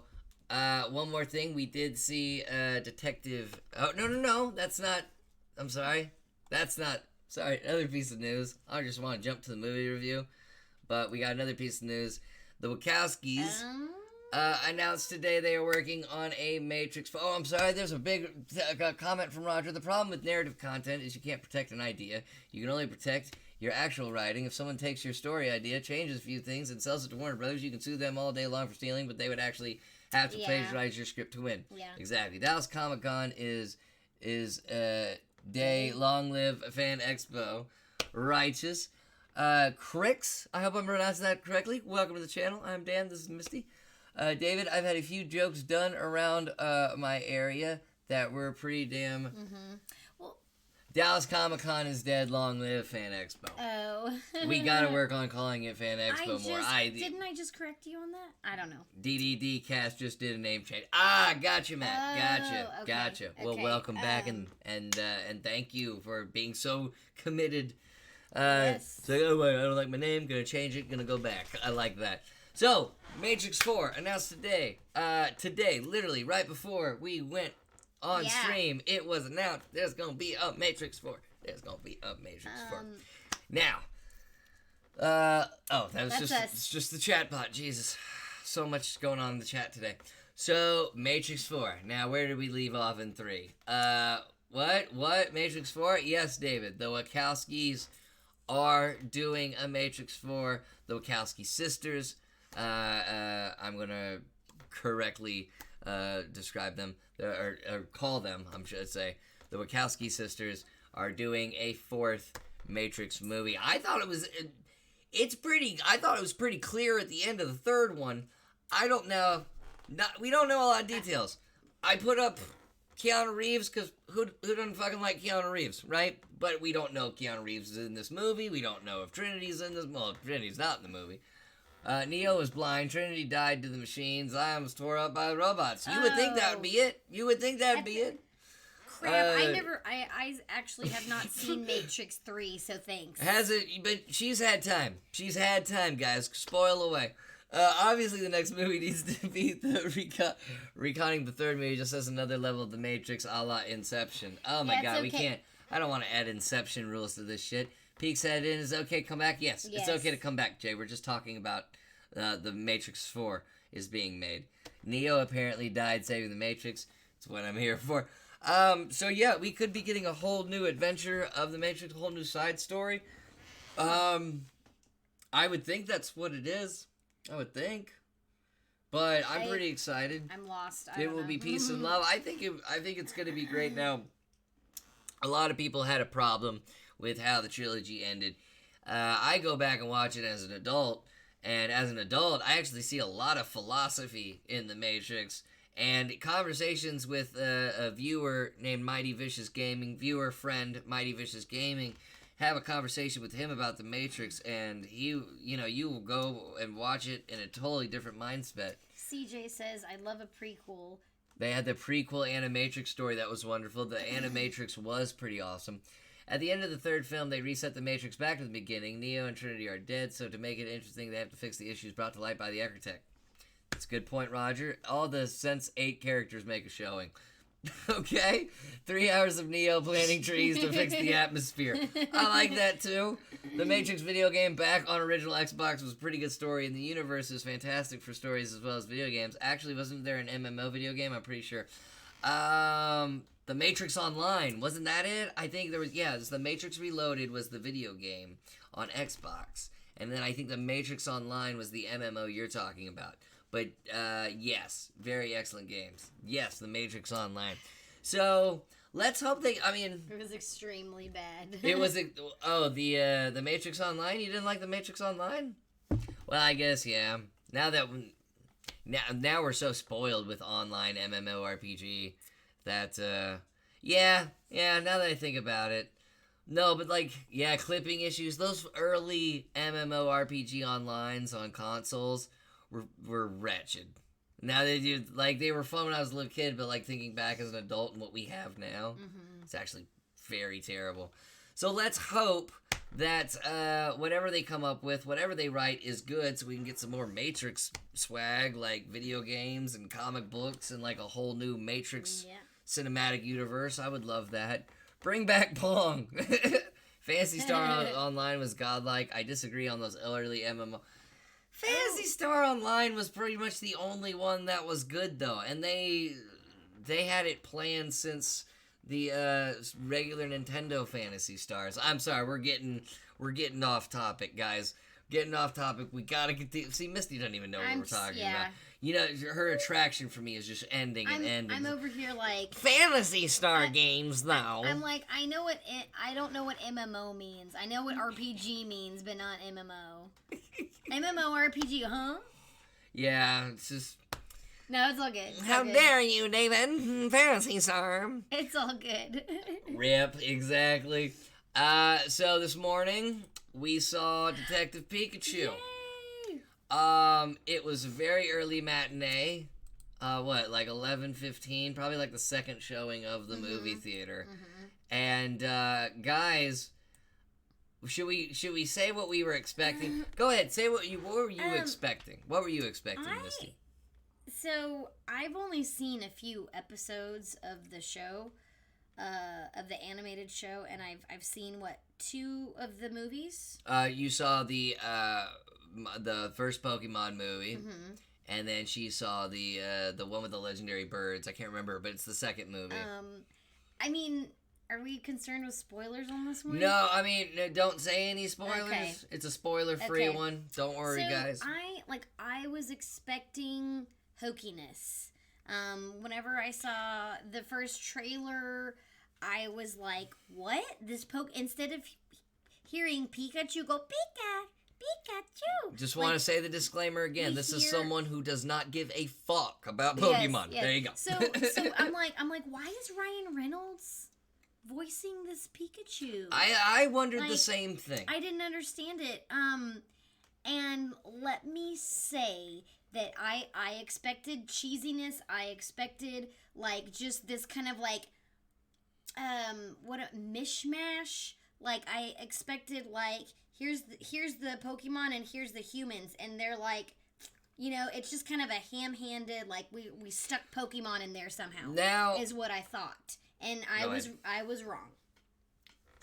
One more thing, we did see Detective... Oh, no, that's not... I'm sorry. That's not... Sorry, another piece of news. I just want to jump to the movie review. But we got another piece of news. The Wachowskis announced today they are working on a Matrix... Oh, I'm sorry, there's a big comment from Roger. The problem with narrative content is you can't protect an idea. You can only protect your actual writing. If someone takes your story idea, changes a few things, and sells it to Warner Brothers, you can sue them all day long for stealing, but they would actually... have to plagiarize your script to win. Yeah. Exactly. Dallas Comic Con is day long live Fan Expo. Righteous. Crix, I hope I'm pronouncing that correctly. Welcome to the channel. I'm Dan. This is Misty. David, I've had a few jokes done around my area that were pretty damn... Well, Dallas Comic Con is dead. Long live Fan Expo. Oh. We gotta work on calling it Fan Expo more. Didn't I just correct you on that? I don't know. DDD Cast just did a name change. Gotcha, Matt. Gotcha. Okay. Well, welcome back and thank you for being so committed. Yes. So, oh, wait, I don't like my name. Gonna change it. Gonna go back. I like that. So, Matrix 4 announced today. Today, literally right before we went on stream, it was announced there's gonna be a Matrix 4. There's gonna be a Matrix 4. Now, it's just the chat bot. Jesus, so much going on in the chat today. So, Matrix 4. Now, where did we leave off in 3? What? Matrix 4? Yes, David. The Wachowskis are doing a Matrix 4. The Wachowski sisters, I'm going to correctly describe them, or call them, I should say. The Wachowski sisters are doing a 4th Matrix movie. I thought it was pretty clear at the end of the 3rd one. I don't know. We don't know a lot of details. I put up Keanu Reeves because who doesn't fucking like Keanu Reeves, right? But we don't know if Keanu Reeves is in this movie. We don't know if Trinity's in this. Well, Trinity's not in the movie. Neo is blind. Trinity died to the machines. I was tore up by the robots. You would think that would be it. You would think that would be it. Crap, I actually have not seen Matrix 3, so thanks. Has it? But she's had time. She's had time, guys. Spoil away. Obviously, the next movie needs to be the reconning the 3rd movie, just as another level of the Matrix, a la Inception. Oh my god, we can't. I don't want to add Inception rules to this shit. Peak said it is okay to come back. Yes, it's okay to come back, Jay. We're just talking about the Matrix 4 is being made. Neo apparently died saving the Matrix. That's what I'm here for. So yeah, we could be getting a whole new adventure of the Matrix, a whole new side story. I would think that's what it is. I would think. But I'm pretty excited. I'm lost. It will be peace and love. I think it's going to be great. Now, a lot of people had a problem with how the trilogy ended. I go back and watch it as an adult, and as an adult, I actually see a lot of philosophy in the Matrix. And conversations with a viewer named Mighty Vicious Gaming, viewer friend Mighty Vicious Gaming, have a conversation with him about the Matrix, and you will go and watch it in a totally different mindset. CJ says, I love a prequel. They had the prequel Animatrix story that was wonderful. The Animatrix was pretty awesome. At the end of the 3rd film, they reset the Matrix back to the beginning. Neo and Trinity are dead, so to make it interesting, they have to fix the issues brought to light by the architect. That's a good point, Roger. All the Sense 8 characters make a showing. Okay? 3 hours of Neo planting trees to fix the atmosphere. I like that, too. The Matrix video game back on original Xbox was a pretty good story, and the universe is fantastic for stories as well as video games. Actually, wasn't there an MMO video game? I'm pretty sure. The Matrix Online. Wasn't that it? I think there was, yeah, it was The Matrix Reloaded was the video game on Xbox. And then I think The Matrix Online was the MMO you're talking about. But, yes, very excellent games. Yes, The Matrix Online. So, let's hope they, I mean... It was extremely bad. It was, the Matrix Online? You didn't like The Matrix Online? Well, I guess, yeah. Now now we're so spoiled with online MMORPG that, yeah, now that I think about it. No, but clipping issues, those early MMORPG onlines on consoles were wretched. Now they were fun when I was a little kid, but thinking back as an adult and what we have now, it's actually very terrible. So let's hope that whatever they come up with, whatever they write is good, so we can get some more Matrix swag, like video games and comic books and a whole new Matrix cinematic universe. I would love that. Bring back Pong. Phantasy Star Online was godlike. I disagree on those early MMO. Phantasy Star Online was pretty much the only one that was good, though, and they had it planned since the regular Nintendo Phantasy Stars. I'm sorry, we're getting off topic, guys. Getting off topic. We gotta get see, Misty doesn't even know what we're talking about. You know, her attraction for me is just ending and ending. I'm over here Phantasy Star games, though. I'm I know what I don't know what MMO means. I know what RPG means, but not MMO. MMORPG, huh? Yeah, it's just. No, it's all good. How dare you, David? Phantasy Star. It's all good. Rip, exactly. So this morning we saw Detective Pikachu. Yay! It was a very early matinee. 11:15, probably the second showing of the movie theater. And guys, should we say what we were expecting? Go ahead, say what were you expecting? What were you expecting, Misty? So I've only seen a few episodes of the show, of the animated show, and I've seen 2 of the movies. You saw the first Pokemon movie, and then she saw the one with the legendary birds. I can't remember, but it's the second movie. I mean, Are we concerned with spoilers on this one? No, I mean, don't say any spoilers. Okay. It's a spoiler-free one. Don't worry, guys. I was expecting hokiness. Whenever I saw the first trailer, I was like, what? Instead of hearing Pikachu go, Pikachu. Just want to say the disclaimer again. This is someone who does not give a fuck about Pokemon. Yes. There you go. So I'm like, why is Ryan Reynolds voicing this Pikachu? I wondered the same thing. I didn't understand it. And let me say that I expected cheesiness. I expected like just this kind of like what a mishmash. Like I expected like here's the Pokemon and here's the humans, and they're like, you know, it's just kind of a ham-handed like we stuck Pokemon in there somehow. Now is what I thought, and I was wrong.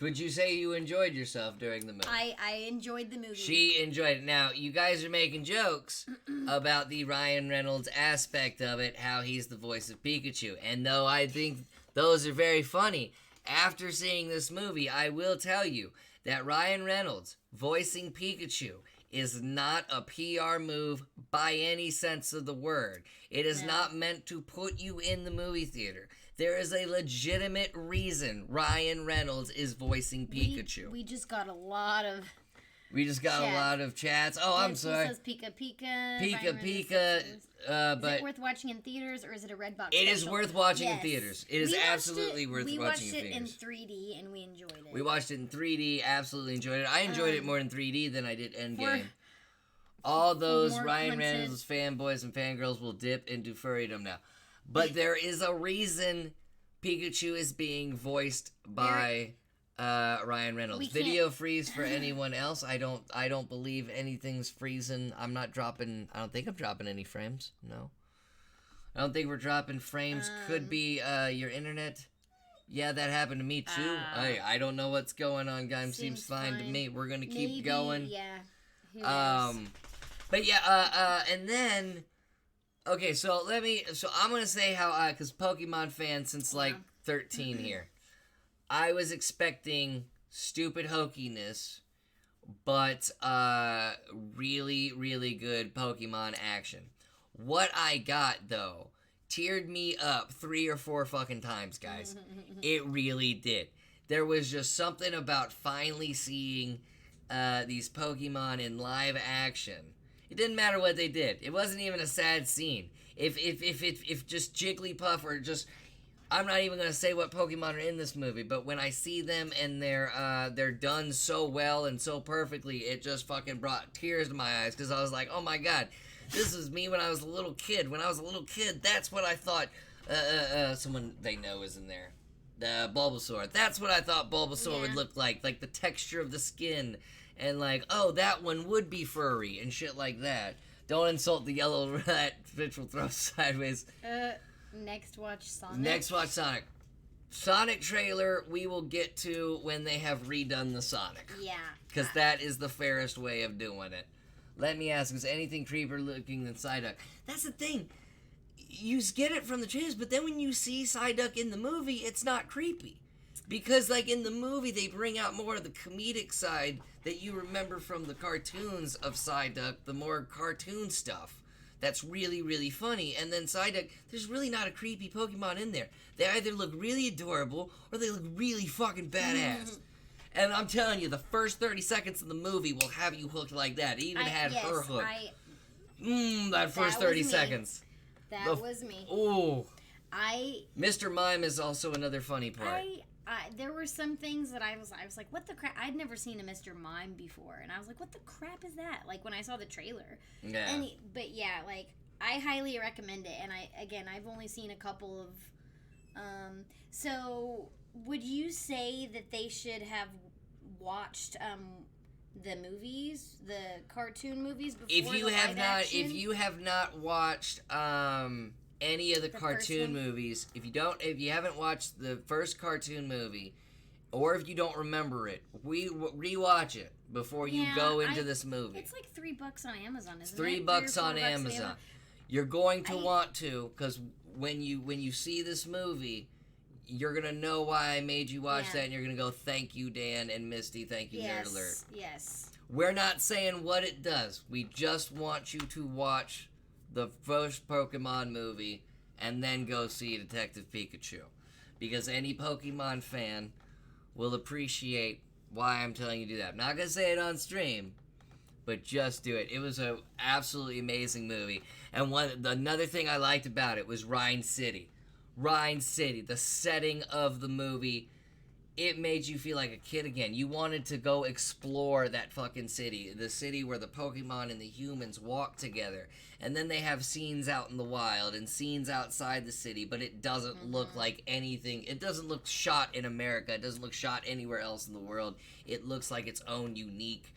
Would you say you enjoyed yourself during the movie? I enjoyed the movie. She enjoyed it. Now, you guys are making jokes about the Ryan Reynolds aspect of it, how he's the voice of Pikachu. And though I think those are very funny, after seeing this movie, I will tell you that Ryan Reynolds voicing Pikachu is not a PR move by any sense of the word. It is not meant to put you in the movie theater. There is a legitimate reason Ryan Reynolds is voicing Pikachu. We just got a lot of... a lot of chats. Oh, I'm sorry. It says Pika Pika. Pika Pika. But is it worth watching in theaters or is it a Redbox? It is worth watching in theaters. It is absolutely worth watching in theaters. We watched it in 3D and we enjoyed it. We watched it in 3D, absolutely enjoyed it. I enjoyed it more in 3D than I did Endgame. All those Ryan Reynolds fanboys and fangirls will dip into furrydom now. But there is a reason Pikachu is being voiced by Ryan Reynolds. Video freeze for anyone else. I don't believe anything's freezing. I don't think I'm dropping any frames. No. I don't think we're dropping frames. Could be your internet. Yeah, that happened to me too. I don't know what's going on, guys. Seems fine to me. We're gonna keep going. Yeah. Who knows? But yeah, and then okay, so I'm gonna say how because Pokemon fan since like 13 here. I was expecting stupid hokiness, but really, really good Pokemon action. What I got, though, teared me up 3 or 4 fucking times, guys. It really did. There was just something about finally seeing these Pokemon in live action. It didn't matter what they did. It wasn't even a sad scene. If just Jigglypuff or just... I'm not even going to say what Pokemon are in this movie, but when I see them and they're done so well and so perfectly, it just fucking brought tears to my eyes, because I was like, oh my god, this is me when I was a little kid. When I was a little kid, that's what I thought someone they know is in there. Bulbasaur. That's what I thought Bulbasaur would look like the texture of the skin, and like, oh, that one would be furry, and shit like that. Don't insult the yellow rat, which will throw sideways. Next watch Sonic. Next watch Sonic. Sonic trailer we will get to when they have redone the Sonic. Yeah. Because that is the fairest way of doing it. Let me ask, is anything creepier looking than Psyduck? That's the thing. You get it from the trailers, but then when you see Psyduck in the movie, it's not creepy. Because, like, in the movie, they bring out more of the comedic side that you remember from the cartoons of Psyduck, the more cartoon stuff. That's really, really funny. And then Psyduck, there's really not a creepy Pokemon in there. They either look really adorable or they look really fucking badass. And I'm telling you, the first 30 seconds of the movie will have you hooked like that. It even had her hooked. That first 30 seconds. That was me. Ooh. Mr. Mime is also another funny part. There were some things that I was like, what the crap? I'd never seen a Mr. Mime before, and I was like, what the crap is that? Like when I saw the trailer. Yeah. But yeah, like I highly recommend it, and I've only seen a couple of. So would you say that they should have watched the movies, the cartoon movies before if you the have live not, action? if you have not watched any of the cartoon movies, if you haven't watched the first cartoon movie, or if you don't remember it, rewatch it before you go into this movie. It's like $3 on Amazon, isn't it? $3 on Amazon. You're going to want to, because when you see this movie, you're gonna know why I made you watch that, and you're gonna go, thank you, Dan and Misty, thank you, Nerd Alert. Yes. We're not saying what it does. We just want you to watch the first Pokemon movie and then go see Detective Pikachu. Because any Pokemon fan will appreciate why I'm telling you to do that. I'm not going to say it on stream, but just do it. It was an absolutely amazing movie. And another thing I liked about it was Rhine City. Rhine City, the setting of the movie, it made you feel like a kid again. You wanted to go explore that fucking city. The city where the Pokemon and the humans walk together. And then they have scenes out in the wild and scenes outside the city, but it doesn't look like anything. It doesn't look shot in America. It doesn't look shot anywhere else in the world. It looks like its own unique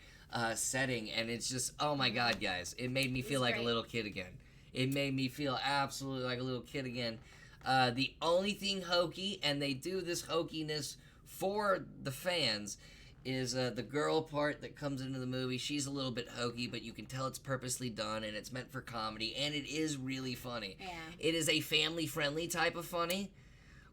setting. And it's just, oh my God, guys. It made me feel like a little kid again. It made me feel absolutely like a little kid again. The only thing hokey, and they do this hokiness for the fans, is the girl part that comes into the movie. She's a little bit hokey, but you can tell it's purposely done, and it's meant for comedy, and it is really funny. Yeah. It is a family-friendly type of funny,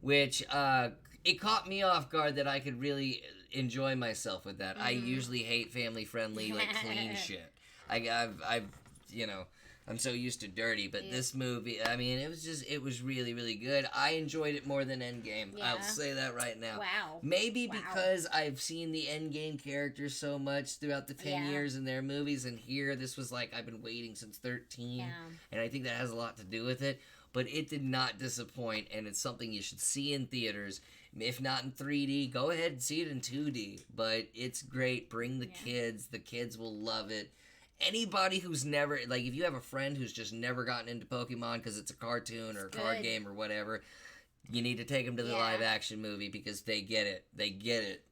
which it caught me off guard that I could really enjoy myself with that. I usually hate family-friendly, like, clean shit. I've you know, I'm so used to dirty, but this movie, I mean, it was really, really good. I enjoyed it more than Endgame. Yeah. I'll say that right now. Wow. Maybe because I've seen the Endgame characters so much throughout the 10 years in their movies, and here, this was like, I've been waiting since 13, and I think that has a lot to do with it, but it did not disappoint, and it's something you should see in theaters. If not in 3D, go ahead and see it in 2D, but it's great. Bring the kids will love it. Anybody who's never, like, if you have a friend who's just never gotten into Pokemon because it's a cartoon or a card game or whatever, you need to take them to the live action movie because they get it. They get it.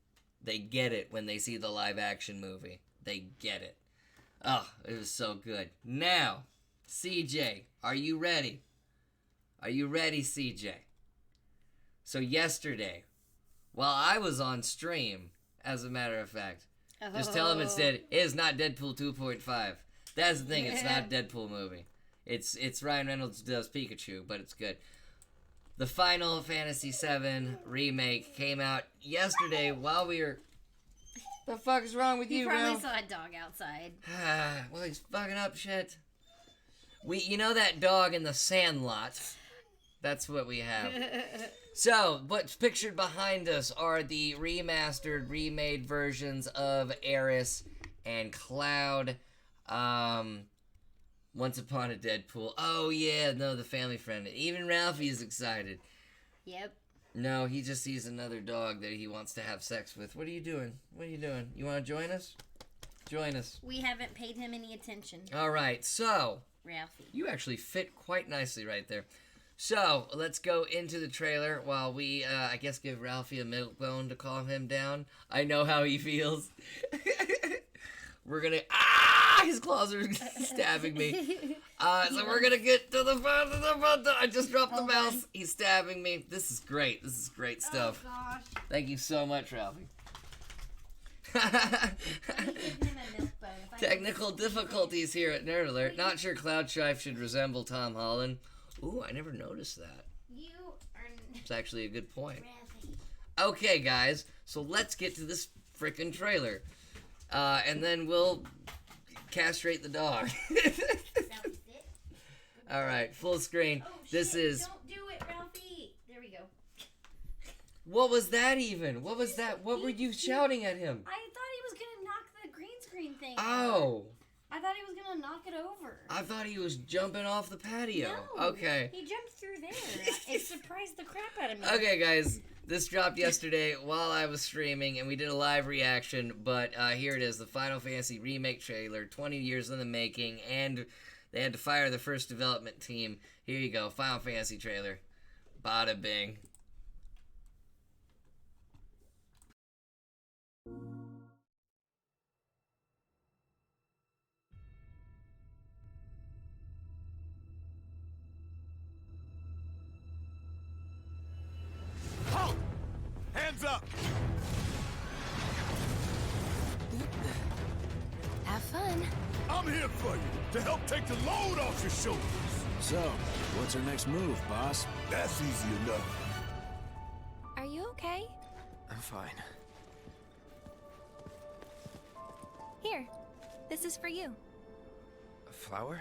They get it when they see the live action movie. They get it. Oh, it was so good. Now, CJ, are you ready? Are you ready, CJ? So yesterday, while I was on stream, as a matter of fact, just tell him instead, it is not Deadpool 2.5. That's the thing, it's not a Deadpool movie. It's Ryan Reynolds does Pikachu, but it's good. The Final Fantasy VII remake came out yesterday while we were... The fuck is wrong with you, bro? You probably saw a dog outside. Well, he's fucking up shit. You know that dog in the Sandlot? That's what we have. So, what's pictured behind us are the remastered, remade versions of Aeris and Cloud. Once Upon a Deadpool. Oh, yeah, no, the family friend. Even Ralphie is excited. Yep. No, he just sees another dog that he wants to have sex with. What are you doing? What are you doing? You want to join us? Join us. We haven't paid him any attention. All right, so... Ralphie. You actually fit quite nicely right there. So, let's go into the trailer while we, I guess, give Ralphie a milk bone to calm him down. I know how he feels. We're gonna... His claws are stabbing me. So we're gonna get to the... I just dropped the mouse. He's stabbing me. This is great. This is great stuff. Oh, gosh. Thank you so much, Ralphie. Technical difficulties here at Nerd Alert. Not sure Cloud Strife should resemble Tom Holland. Ooh, I never noticed that. You are... It's actually a good point. Okay, guys, so let's get to this frickin' trailer. And then we'll castrate the dog. Alright, full screen. Oh, this shit. is... Don't do it, Ralphie. There we go. What was that even? What was that? What were you shouting at him? I thought he was gonna knock the green screen thing Oh. over. I thought he was gonna knock it over. I thought he was jumping off the patio. No, okay. He jumped through there. It surprised the crap out of me. Okay, guys. This dropped yesterday while I was streaming, and we did a live reaction, but here it is, the Final Fantasy Remake trailer, 20 years in the making, and they had to fire the first development team. Here you go, Final Fantasy trailer. Bada bing. Halt! Hands up! Have fun. I'm here for you, to help take the load off your shoulders. So, what's our next move, boss? That's easy enough. fine. Here, this is for you. A flower?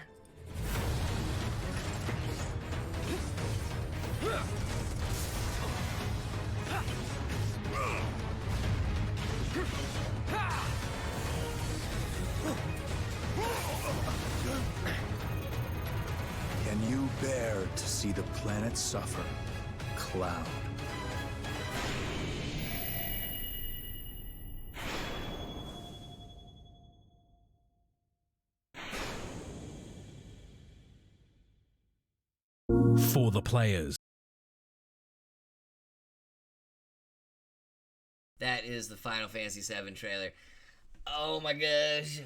Can you bear to see the planet suffer? Cloud. For the players. That is the Final Fantasy VII trailer. Oh my gosh.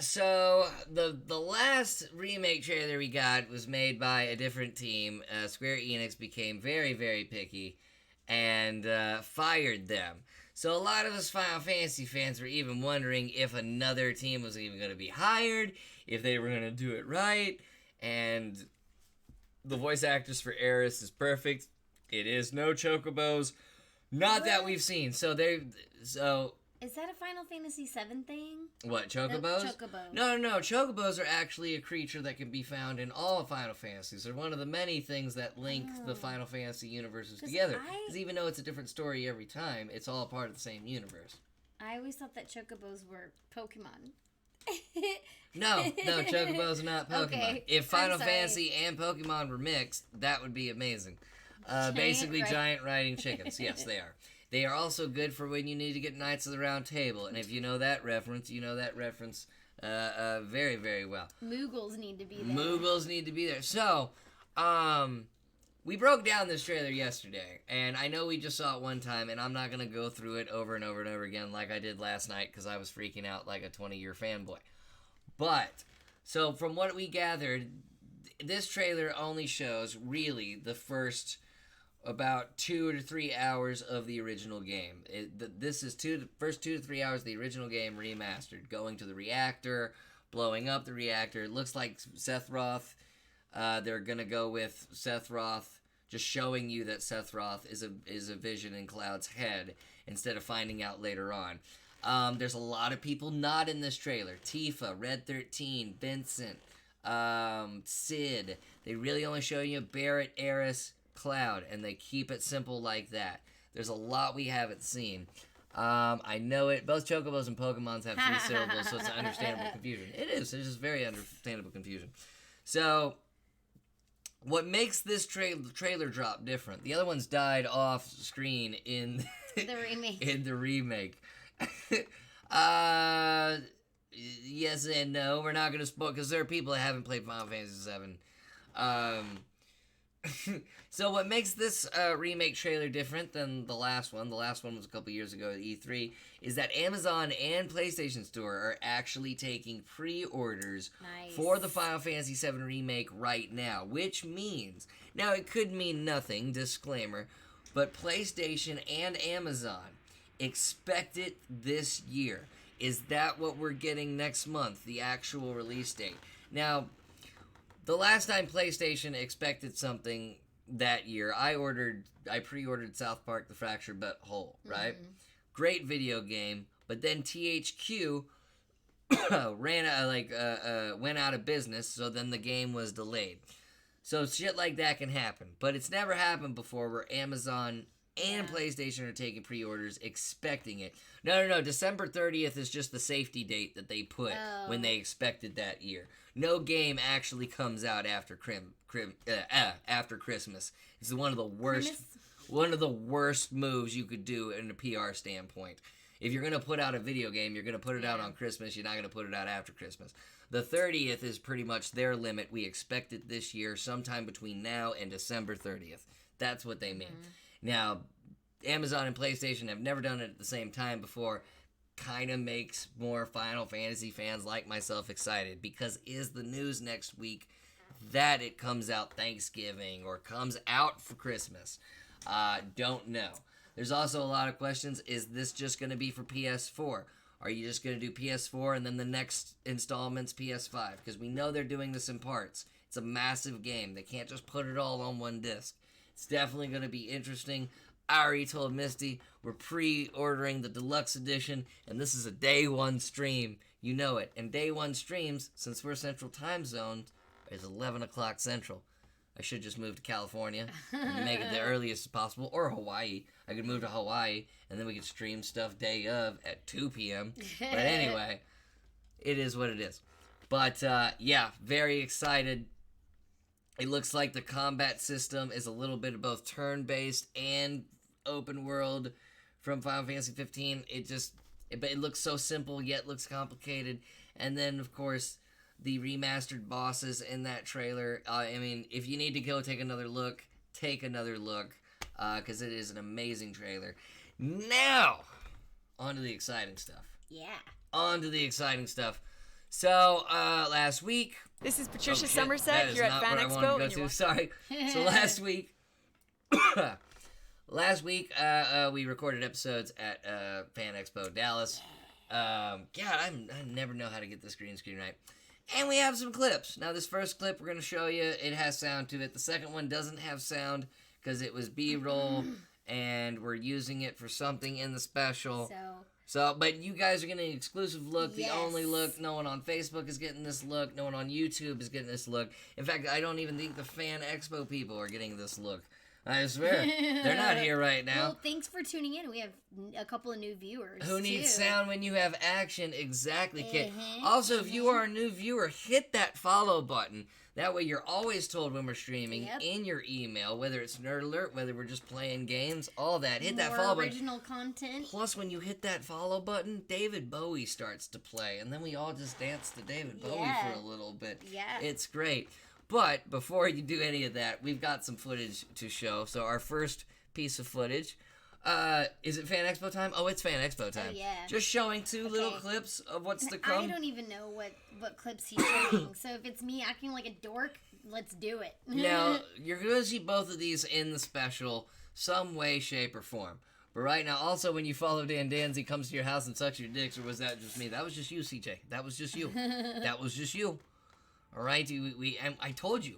So the last remake trailer we got was made by a different team. Square Enix became very, very picky and fired them. So a lot of us Final Fantasy fans were even wondering if another team was even going to be hired, if they were going to do it right, and the voice actress for Aeris is perfect. It is no chocobos. Not that we've seen. So Is that a Final Fantasy VII thing? What, chocobos? Chocobos. No. Chocobos are actually a creature that can be found in all Final Fantasies. They're one of the many things that link the Final Fantasy universes together. Because even though it's a different story every time, it's all part of the same universe. I always thought that chocobos were Pokemon. No, chocobos are not Pokemon. Okay, if Final Fantasy and Pokemon were mixed, that would be amazing. Giant riding chickens. Yes, they are. They are also good for when you need to get Knights of the Round Table, and if you know that reference, very, very well. Moogles need to be there. So, we broke down this trailer yesterday, and I know we just saw it one time, and I'm not going to go through it over and over and over again like I did last night, because I was freaking out like a 20-year fanboy. But, so from what we gathered, this trailer only shows, really, the first about 2 to 3 hours of the original game. This is the first 2 to 3 hours of the original game remastered. Going to the reactor, blowing up the reactor. It looks like Sephiroth. They're going to go with Sephiroth, just showing you that Sephiroth is a vision in Cloud's head instead of finding out later on. There's a lot of people not in this trailer. Tifa, Red 13, Vincent, Sid. They really only show you Barrett, Aeris, Cloud, and they keep it simple like that. There's a lot we haven't seen. I know it. Both Chocobos and Pokemons have 3 syllables, so it's an understandable confusion. It is. It's just very understandable confusion. So, what makes this trailer drop different? The other ones died off screen in the remake. In the remake. Yes and no. We're not going to spoil because there are people that haven't played Final Fantasy VII. So what makes this remake trailer different than the last one was a couple years ago at E3, is that Amazon and PlayStation Store are actually taking pre-orders for the Final Fantasy VII Remake right now, which means, now it could mean nothing, disclaimer, but PlayStation and Amazon expect it this year. Is that what we're getting next month, the actual release date? Now, the last time PlayStation expected something that year, I pre-ordered South Park: The Fractured But Whole, right? Mm-hmm. Great video game, but then THQ went out of business, so then the game was delayed. So shit like that can happen, but it's never happened before where Amazon and PlayStation are taking pre-orders expecting it. No, December 30th is just the safety date that they put when they expected that year. No game actually comes out after Christmas. It's one of the worst moves you could do in a PR standpoint. If you're going to put out a video game, you're going to put it out on Christmas. You're not going to put it out after Christmas. The 30th is pretty much their limit. We expect it this year, sometime between now and December 30th. That's what they mean. Now, Amazon and PlayStation have never done it at the same time before. Kind of makes more Final Fantasy fans like myself excited, because is the news next week that it comes out Thanksgiving or comes out for Christmas? Don't know. There's also a lot of questions. Is this just going to be for PS4? Are you just going to do PS4 and then the next installment's PS5? Because we know they're doing this in parts. It's a massive game. They can't just put it all on one disc. It's definitely going to be interesting. I already told Misty we're pre-ordering the deluxe edition, and this is a day one stream. You know it. And day one streams, since we're Central Time Zone, is 11 o'clock Central. I should just move to California and make it the earliest as possible, or Hawaii. I could move to Hawaii, and then we could stream stuff day of at 2 p.m. But anyway, it is what it is. But, yeah, very excited. It looks like the combat system is a little bit of both turn-based and open world from Final Fantasy 15. It looks so simple, yet looks complicated. And then, of course, the remastered bosses in that trailer. I mean, if you need to go take another look, because it is an amazing trailer. Now, on to the exciting stuff. Yeah. On to the exciting stuff. So, last week... This is Patricia Somerset here at Fan Expo. Sorry. So last week... we recorded episodes at Fan Expo Dallas. God, I never know how to get this green screen right. And we have some clips. Now, this first clip we're going to show you, it has sound to it. The second one doesn't have sound because it was B-roll, and we're using it for something in the special. But you guys are getting an exclusive look, the only look. No one on Facebook is getting this look. No one on YouTube is getting this look. In fact, I don't even think the Fan Expo people are getting this look. I swear. They're not here right now. Well, thanks for tuning in. We have a couple of new viewers, Who needs sound when you have action? Exactly, kid. Also, if you are a new viewer, hit that follow button. That way you're always told when we're streaming in your email, whether it's Nerd Alert, whether we're just playing games, all that. Hit that follow button. Original content. Plus, when you hit that follow button, David Bowie starts to play, and then we all just dance to David Bowie for a little bit. Yeah. It's great. But before you do any of that, we've got some footage to show. So our first piece of footage, is it Fan Expo time? Oh, it's Fan Expo time. Oh, yeah. Just showing two little clips of what's to come. I don't even know what clips he's showing. So if it's me acting like a dork, let's do it. Now, you're going to see both of these in the special, some way, shape, or form. But right now, also, when you follow Dan Danzy comes to your house and sucks your dicks, or was that just me? That was just you, CJ. That was just you. That was just you. All right, I told you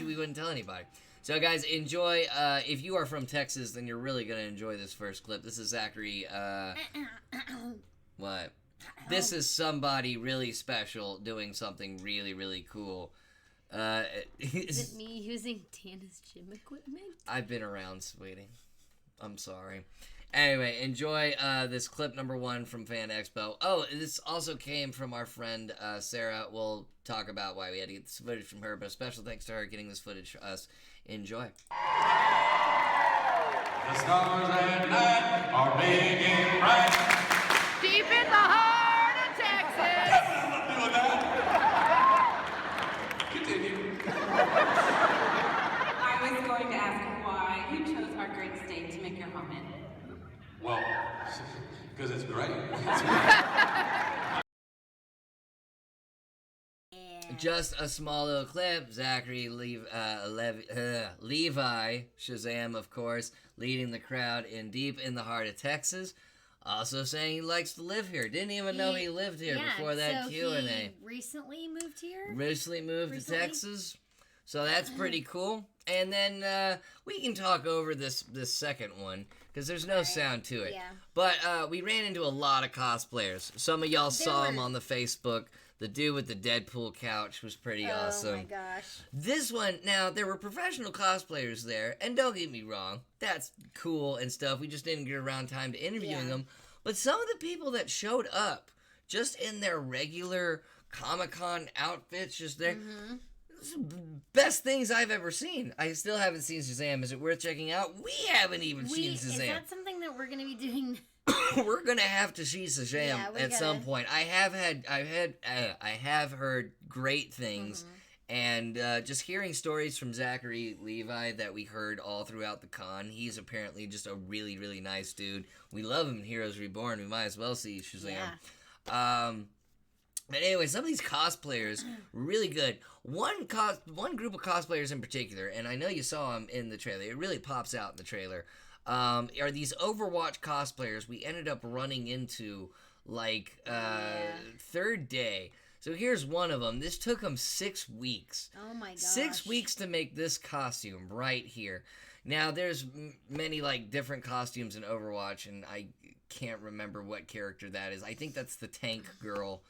we wouldn't tell anybody. So, guys, enjoy. If you are from Texas, then you're really gonna enjoy this first clip. This is Zachary. What? This is somebody really special doing something really, really cool. Is it me using Tana's gym equipment? I've been around, sweetie. I'm sorry. Anyway, enjoy this clip number 1 from Fan Expo. Oh, this also came from our friend Sarah. We'll talk about why we had to get this footage from her, but a special thanks to her getting this footage for us. Enjoy. The stars at night are big and bright. Deep in the heart of Texas. Doing that. Continue. I was going to ask why you chose our great state to make your home in. Well, because it's great. Just a small little clip. Zachary Levi, Shazam, of course, leading the crowd deep in the heart of Texas. Also saying he likes to live here. Didn't even know he lived here before that Q&A. He recently moved here? Recently moved to Texas. So that's pretty cool. And then we can talk over this second one, because there's no sound to it. Yeah. But we ran into a lot of cosplayers. Some of y'all saw him on the Facebook. The dude with the Deadpool couch was pretty awesome. Oh my gosh. This one, now, there were professional cosplayers there, and don't get me wrong, that's cool and stuff. We just didn't get around time to interviewing them. But some of the people that showed up, just in their regular Comic-Con outfits, just there... Mm-hmm. Best things I've ever seen. I still haven't seen Shazam. Is it worth checking out? We haven't even seen Shazam. Is that something that we're going to be doing? We're gonna have to see Shazam at some point. I have heard great things, and just hearing stories from Zachary Levi that we heard all throughout the con. He's apparently just a really, really nice dude. We love him in Heroes Reborn. We might as well see Shazam. Yeah. But anyway, some of these cosplayers, really good. One group of cosplayers in particular, and I know you saw them in the trailer. It really pops out in the trailer. Are these Overwatch cosplayers we ended up running into, third day. So here's one of them. This took them 6 weeks. Oh my gosh. 6 weeks to make this costume right here. Now, there's many, like, different costumes in Overwatch, and I can't remember what character that is. I think that's the tank girl.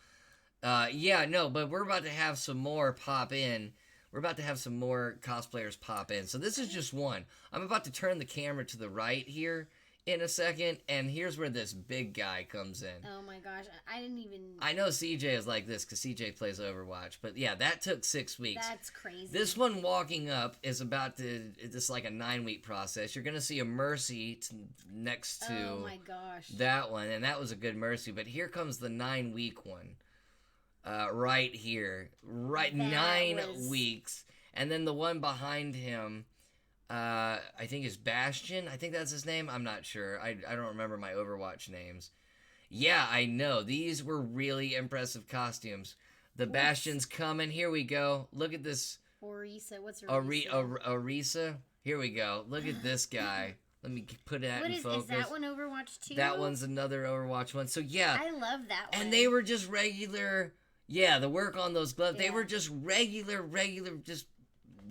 Yeah, no, but we're about to have some more pop in. We're about to have some more cosplayers pop in. So this is just one. I'm about to turn the camera to the right here in a second, and here's where this big guy comes in. Oh my gosh, I didn't even... I know CJ is like this because CJ plays Overwatch, but yeah, that took 6 weeks. That's crazy. This one walking up is about to, it's like a 9-week process. You're going to see a Mercy next to oh my gosh. that one, and that was a good Mercy, but here comes the 9-week one. Right here. Right, that 9 weeks. And then the one behind him, I think is Bastion. I think that's his name. I'm not sure. I don't remember my Overwatch names. Yeah, I know. These were really impressive costumes. The Bastion's coming. Here we go. Look at this. Orisa. What's Orisa? Orisa. Here we go. Look at this guy. Let me put that in focus. Is that one Overwatch too? That one's another Overwatch one. So yeah. I love that one. And they were just regular. Yeah, the work on those gloves. Yeah. They were just regular, just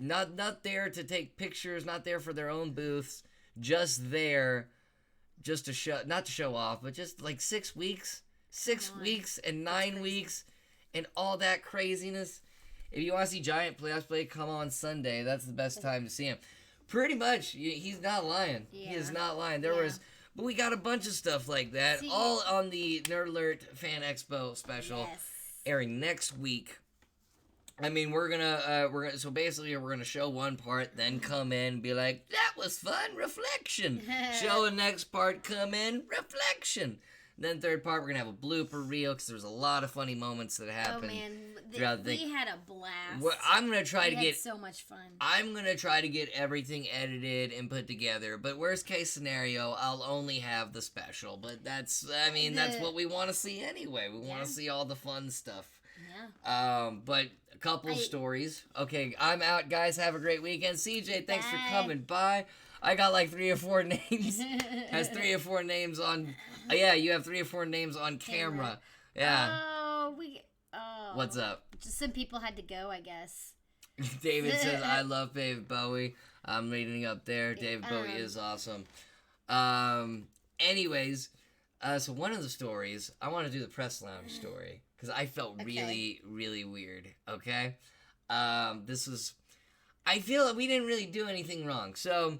not there to take pictures, not there for their own booths, just there just to show, not to show off, but just like 6 weeks, 6 weeks and 9 weeks and all that craziness. If you want to see Giant play, come on Sunday. That's the best time to see him. Pretty much, he's not lying. Yeah. He is not lying. But we got a bunch of stuff like that, all on the Nerd Alert Fan Expo special. Yes. Airing next week. I mean, we're gonna so basically we're gonna show one part, then come in and be like, that was fun, reflection. Show the next part, come in, reflection. Then third part, we're gonna have a blooper reel because there's a lot of funny moments that happened. Oh man, we had a blast. Well, I'm gonna try to get so much fun. I'm gonna try to get everything edited and put together. But worst case scenario, I'll only have the special. But that's what we want to see anyway. We want to see all the fun stuff. Yeah. But a couple stories. Okay, I'm out, guys. Have a great weekend. CJ, thanks for coming by. I got like 3 or 4 names. Has 3 or 4 names on. Yeah, you have 3 or 4 names on camera. Yeah. What's up? Just some people had to go, I guess. David says, I love David Bowie. I'm reading up there. David Bowie is awesome. Anyways, so one of the stories, I want to do the press lounge story. Because I felt really, really weird. Okay? This was... I feel that we didn't really do anything wrong. So...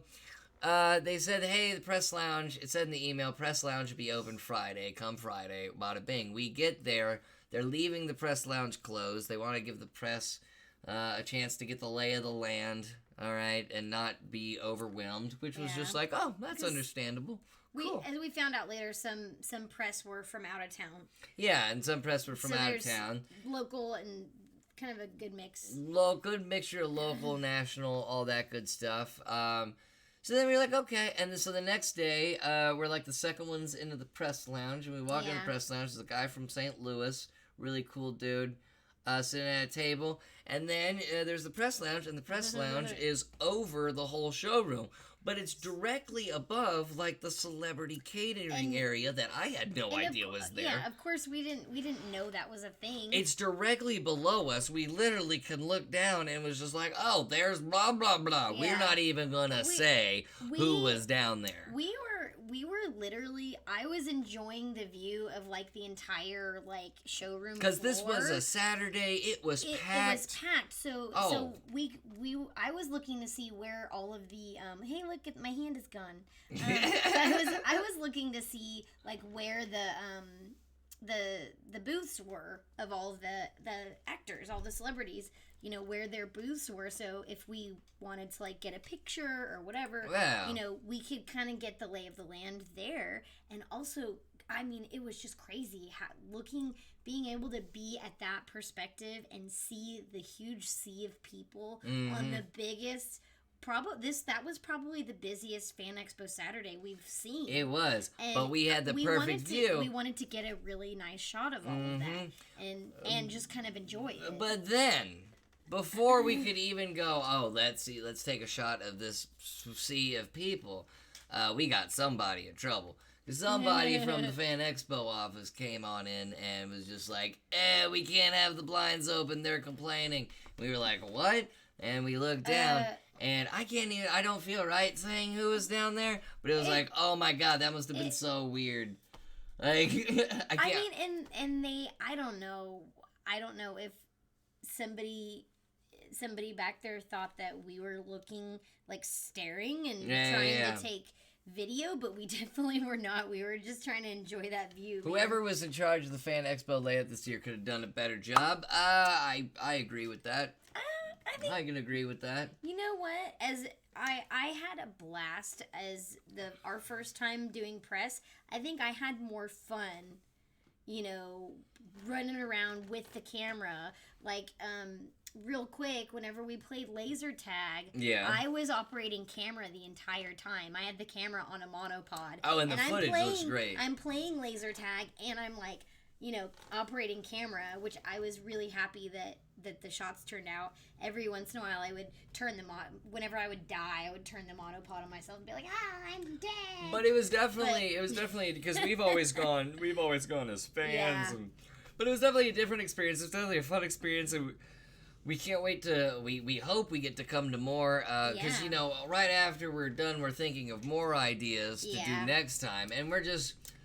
they said, hey, the press lounge, it said in the email, press lounge will be open Friday, come Friday, bada bing. We get there, they're leaving the press lounge closed. They want to give the press a chance to get the lay of the land, all right, and not be overwhelmed, which was just like, oh, that's understandable. Cool. As we found out later, some press were from out of town. Yeah, and some press were from out of town. Local and kind of a good mix. Good mixture of local, national, all that good stuff. So then we were like, okay. And so the next day, we're like the second ones into the press lounge. And we walk in the press lounge. There's a guy from St. Louis. Really cool dude. Sitting at a table. And then there's the press lounge. And the press lounge is over the whole showroom. But it's directly above, like, the celebrity catering area that I had no idea was there. Yeah, of course we didn't know that was a thing. It's directly below us. We literally can look down and it was just like, oh, there's blah, blah, blah. Yeah. We're not even gonna say who was down there. We were literally, I was enjoying the view of, like, the entire, like, showroom because this was a Saturday. It was packed. It was packed. So I was looking to see where all of the, hey, look, my hand is gone. I was looking to see, like, where the booths were of all the actors, all the celebrities, you know, where their booths were. So if we wanted to, like, get a picture or whatever, you know, we could kind of get the lay of the land there. And also, I mean, it was just crazy being able to be at that perspective and see the huge sea of people on the biggest. That was probably the busiest Fan Expo Saturday we've seen. It was, but we had the perfect view. We wanted to get a really nice shot of all of that and just kind of enjoy it. But then, before we could even go, let's take a shot of this sea of people, we got somebody in trouble. Somebody from the Fan Expo office came on in and was just like, we can't have the blinds open, they're complaining. We were like, what? And we looked down. And I don't feel right saying who was down there, but it was like, oh my god, that must have been so weird. Like, I can't. I mean, and I don't know if somebody back there thought that we were looking, like, staring and trying to take video, but we definitely were not. We were just trying to enjoy that view. Whoever was in charge of the Fan Expo layout this year could have done a better job. I agree with that. I can agree with that. You know what? As I had a blast as our first time doing press. I think I had more fun, running around with the camera. Like, real quick, whenever we played laser tag, I was operating camera the entire time. I had the camera on a monopod. Oh, and the footage looks great. I'm playing laser tag, and I'm like, operating camera, which I was really happy that the shots turned out. Every once in a while, I would turn them on. Whenever I would die, I would turn the monopod on myself and be like, I'm dead. But it was definitely because we've always gone as fans, but it was definitely a different experience. It was definitely a fun experience, and we can't wait to. We hope we get to come to more, because right after we're done, we're thinking of more ideas to do next time, and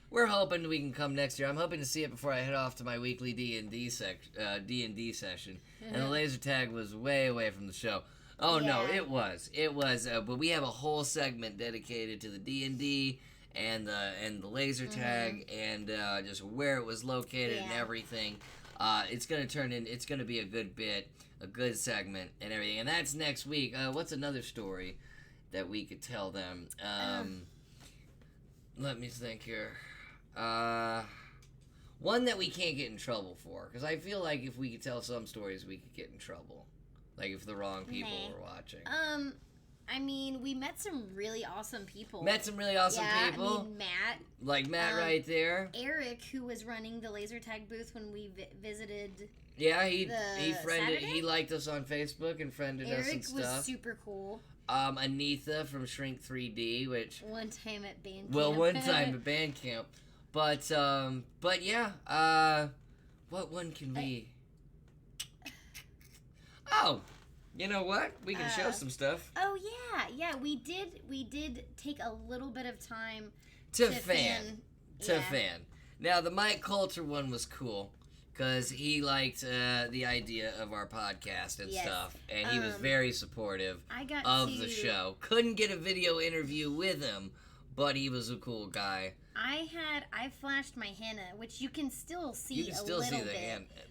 we're hoping we can come next year. I'm hoping to see it before I head off to my weekly D&D session. And the laser tag was way away from the show. Oh no, it was. But we have a whole segment dedicated to the D&D and the laser tag and just where it was located and everything. It's gonna be a good bit, a good segment and everything. And that's next week. What's another story that we could tell them? Let me think here. One that we can't get in trouble for, because I feel like if we could tell some stories, we could get in trouble. Like if the wrong people were watching. I mean, we met some really awesome people. People? I mean, Matt. Like Matt right there. Eric, who was running the laser tag booth when we visited. Yeah, he liked us on Facebook and friended us and stuff. Eric was super cool. Anitha from Shrink 3D, which one time at band camp. Well, one time at band camp. But yeah, what one can we... Oh, you know what? We can show some stuff. Oh, yeah, we did take a little bit of time to fan. Now, the Mike Coulter one was cool, because he liked the idea of our podcast and stuff, and he was very supportive of the show. Couldn't get a video interview with him, but he was a cool guy. I flashed my henna, which you can still see a little bit. You can still see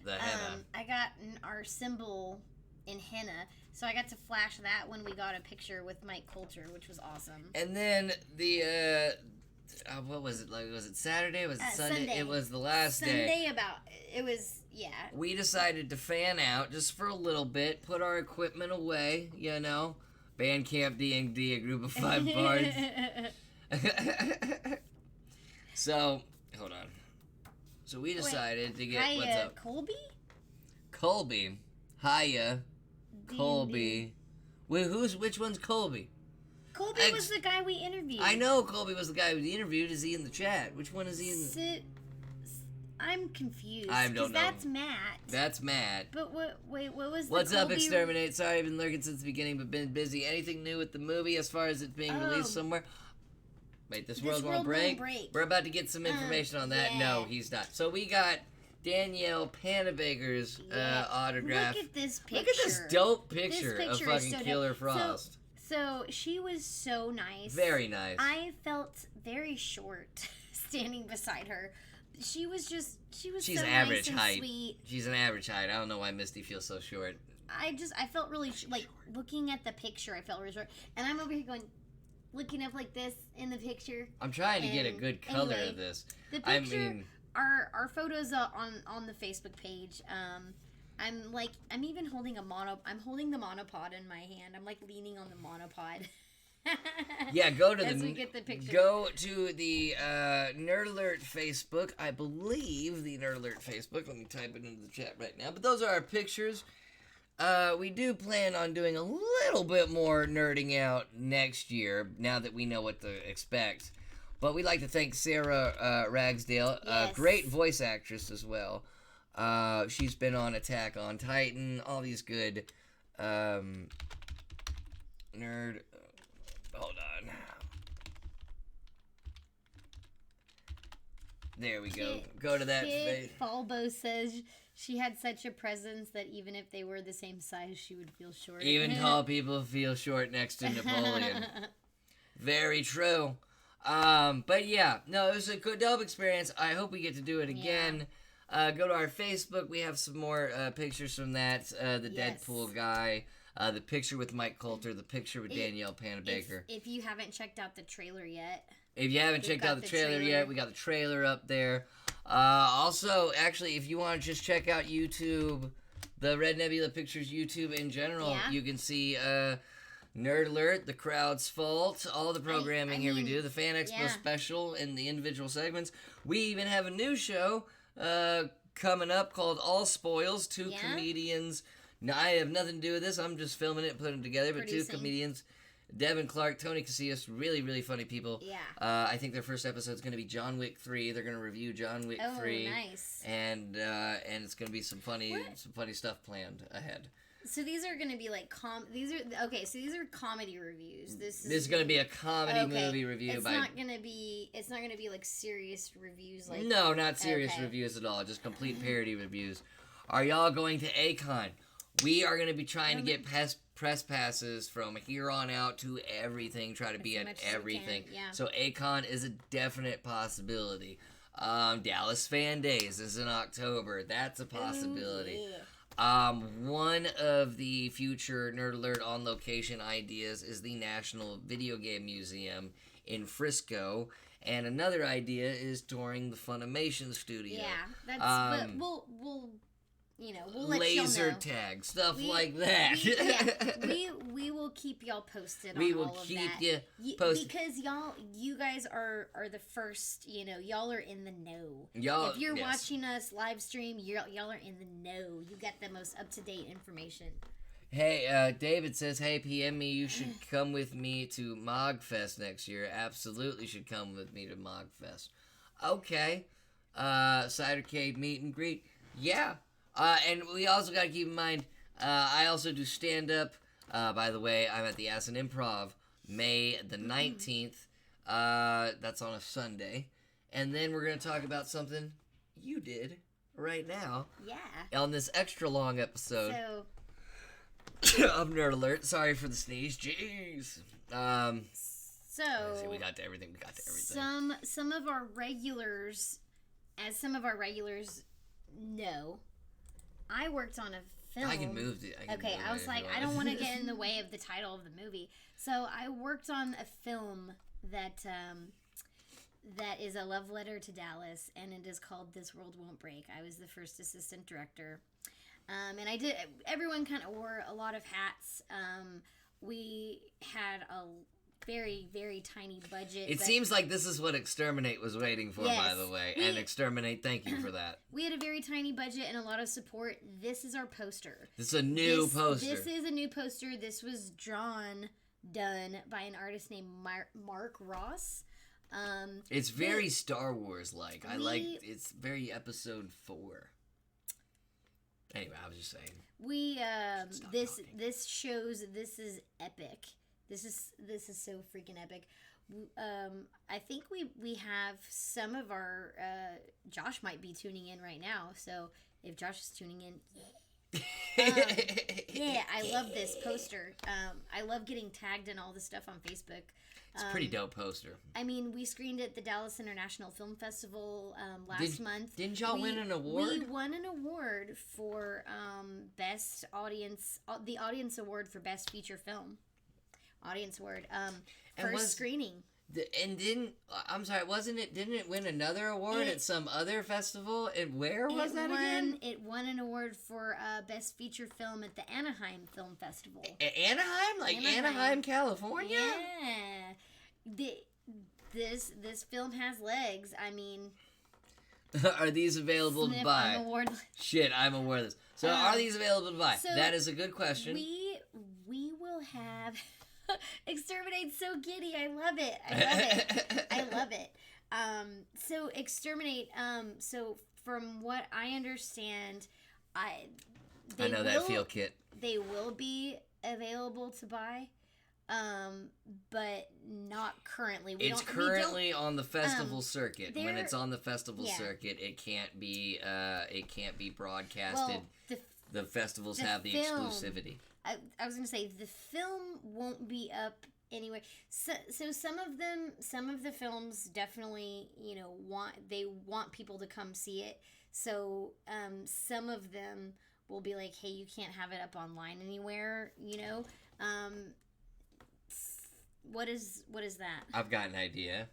the henna. I got our symbol in henna, so I got to flash that when we got a picture with Mike Coulter, which was awesome. And then the what was it like? Was it Saturday? Was it Sunday? Sunday. It was the last day. Yeah. We decided to fan out just for a little bit, put our equipment away, Bandcamp D&D, a group of 5 bards. So, hold on. So we decided to get, what's up? Colby? Hiya. Colby. Wait, which one's Colby? Colby was the guy we interviewed. I know Colby was the guy we interviewed. Is he in the chat? Which one is he in the... I'm confused. I don't know. That's Matt. But what was the What's up, Exterminate? Sorry, I've been lurking since the beginning, but been busy. Anything new with the movie as far as it being released somewhere? Wait, this world won't break? We're about to get some information on that. No, he's not. So we got Danielle Panabaker's autograph. Look at this picture. Look at this dope picture of fucking Killer Frost. So she was so nice. Very nice. I felt very short standing beside her. She's so average nice and height. Sweet. She's an average height. I don't know why Misty feels so short. I felt really looking at the picture. I felt really short, and I'm over here looking up like this in the picture. I'm trying to get a good color of this. The picture, our photos on the Facebook page. I'm even holding I'm holding the monopod in my hand. I'm like leaning on the monopod. Yeah, go to as we get the picture. Go to the Nerd Alert Facebook. I believe the Nerd Alert Facebook. Let me type it into the chat right now. But those are our pictures. We do plan on doing a little bit more nerding out next year, now that we know what to expect. But we'd like to thank Sarah Ragsdale, a great voice actress as well. She's been on Attack on Titan, all these good Nerd. Hold on. There we go. Go to that Kit Falbo says she had such a presence that even if they were the same size, she would feel short. Even tall people feel short next to Napoleon. Very true. But yeah, no, it was a good dope experience. I hope we get to do it again. Go to our Facebook. We have some more pictures from that. The Deadpool guy. The picture with Mike Coulter. The picture with Danielle Panabaker. If you haven't checked out the trailer yet. If you haven't checked out the trailer yet, we got the trailer up there. Also, actually, if you want to just check out YouTube, the Red Nebula Pictures YouTube in general, you can see Nerd Alert, The Crowd's Fault, all the programming we do, the Fan Expo special and the individual segments. We even have a new show coming up called All Spoils, two comedians. Now, I have nothing to do with this. I'm just filming it and putting it together, but two comedians. Devin Clark, Tony Casillas, really, really funny people. Yeah. I think their first episode is going to be John Wick 3. They're going to review John Wick 3. Oh, nice. And it's going to be some funny stuff planned ahead. So these are going to be like so these are comedy reviews. This is going to be a comedy movie review. It's not going to be like serious reviews. Like no, not serious reviews at all. Just complete parody reviews. Are y'all going to A-Con? We are going to be trying to get press passes from here on out to everything. Try to be at everything. So A-Con is a definite possibility. Dallas Fan Days is in October. That's a possibility. One of the future Nerd Alert on location ideas is the National Video Game Museum in Frisco. And another idea is touring the Funimation studio. Yeah, that's but we'll let laser y'all know. tag, stuff like that. We will keep y'all posted we on will all of keep that. you posted. Because you guys are the first, y'all are in the know. Y'all, if you're watching us live stream, y'all are in the know. You get the most up-to-date information. Hey, David says, hey, PM me, you should come with me to Mogfest next year. Absolutely should come with me to Mogfest. Okay. Cidercade meet and greet. Yeah. And we also got to keep in mind, I also do stand-up. By the way, I'm at the Asin Improv May the 19th. That's on a Sunday. And then we're going to talk about something you did right now. Yeah. On this extra long episode of Nerd Alert. Sorry for the sneeze. Jeez. We got to everything. Some of our regulars, know, I worked on a film. I can move it. I was like, I don't want to get in the way of the title of the movie. So I worked on a film that is a love letter to Dallas, and it is called This World Won't Break. I was the first assistant director. And I did, everyone kind of wore a lot of hats. We had a very, very tiny budget. It seems like this is what Exterminate was waiting for, by the way. And Exterminate, thank you for that. We had a very tiny budget and a lot of support. This is our poster. This is a new poster. This is a new poster. This was done by an artist named Mark Ross. It's very Star Wars-like. It's very Episode 4. Anyway, I was just saying. This shows, this is epic. This is so freaking epic. I think we have some of our Josh might be tuning in right now. So if Josh is tuning in, I love this poster. I love getting tagged in all this stuff on Facebook. It's a pretty dope poster. I mean, we screened at the Dallas International Film Festival last month. Didn't y'all win an award? We won an award for best audience, the audience award for best feature film. Audience award. First screening. Didn't it win another award at some other festival? And where was that again? It won an award for best feature film at the Anaheim Film Festival. Anaheim? Anaheim, California? Yeah. This film has legs. I mean, are these available to buy? I'm award. Shit, I'm aware of this. So are these available to buy? So that is a good question. We will have Exterminate's so giddy. I love it. I love it. So Exterminate. So from what I understand, I know that feel kit. They will be available to buy. but not currently. It's currently on the festival circuit. When it's on the festival circuit, it can't be broadcasted. Well, the festivals have the exclusivity. I was gonna say the film won't be up anyway. So some of the films definitely want people to come see it. So some of them will be like, hey, you can't have it up online anywhere. What is that? I've got an idea.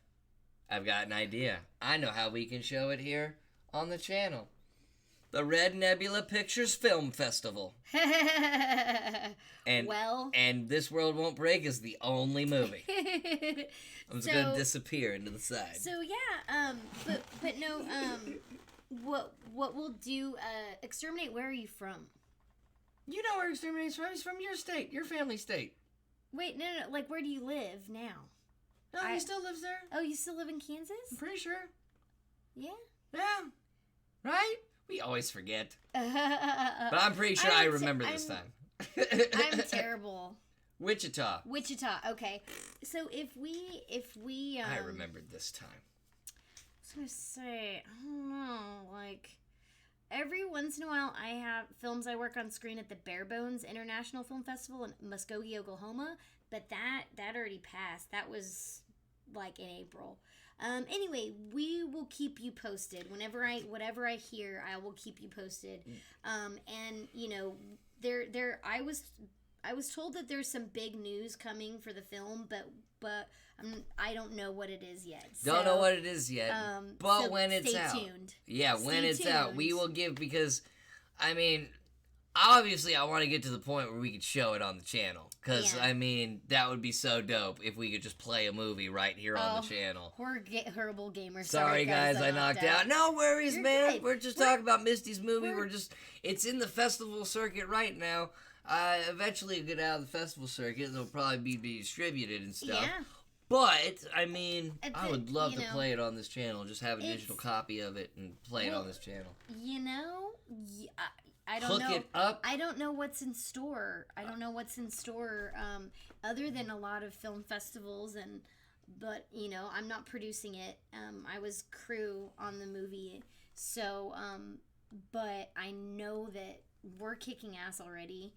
I know how we can show it here on the channel. The Red Nebula Pictures Film Festival. And This World Won't Break is the only movie. I'm just gonna disappear into the side. So yeah, but no, what we'll do? Exterminate. Where are you from? You know where Exterminate's from? He's from your state, your family state. Wait, no. Like, where do you live now? No, he still lives there. Oh, you still live in Kansas? I'm pretty sure. Yeah. Yeah. Right? We always forget. But I'm pretty sure I remember this time. I'm terrible. Wichita. Okay. So if we I remembered this time. I was gonna say, I don't know, like every once in a while I have films I work on screen at the Bare Bones International Film Festival in Muskogee, Oklahoma, but that already passed. That was like in April. Anyway, we will keep you posted. Whatever I hear, I will keep you posted. And I was told that there's some big news coming for the film, but I don't know what it is yet. Don't know what it is yet. But when it's out, stay tuned. Yeah, when it's out, we will give, because I mean, obviously I want to get to the point where we could show it on the channel. Because, I mean, that would be so dope if we could just play a movie right here on the channel. Horrible gamer. Sorry guys, I knocked out. No worries, man. Good. We're just talking about Misty's movie. It's in the festival circuit right now. Eventually get out of the festival circuit, it'll probably be distributed and stuff. Yeah. But, I mean, I would love to play it on this channel. Just have a digital copy of it and play it on this channel. I don't know. Hook it up. I don't know what's in store. Other than a lot of film festivals but I'm not producing it. I was crew on the movie, so but I know that we're kicking ass already,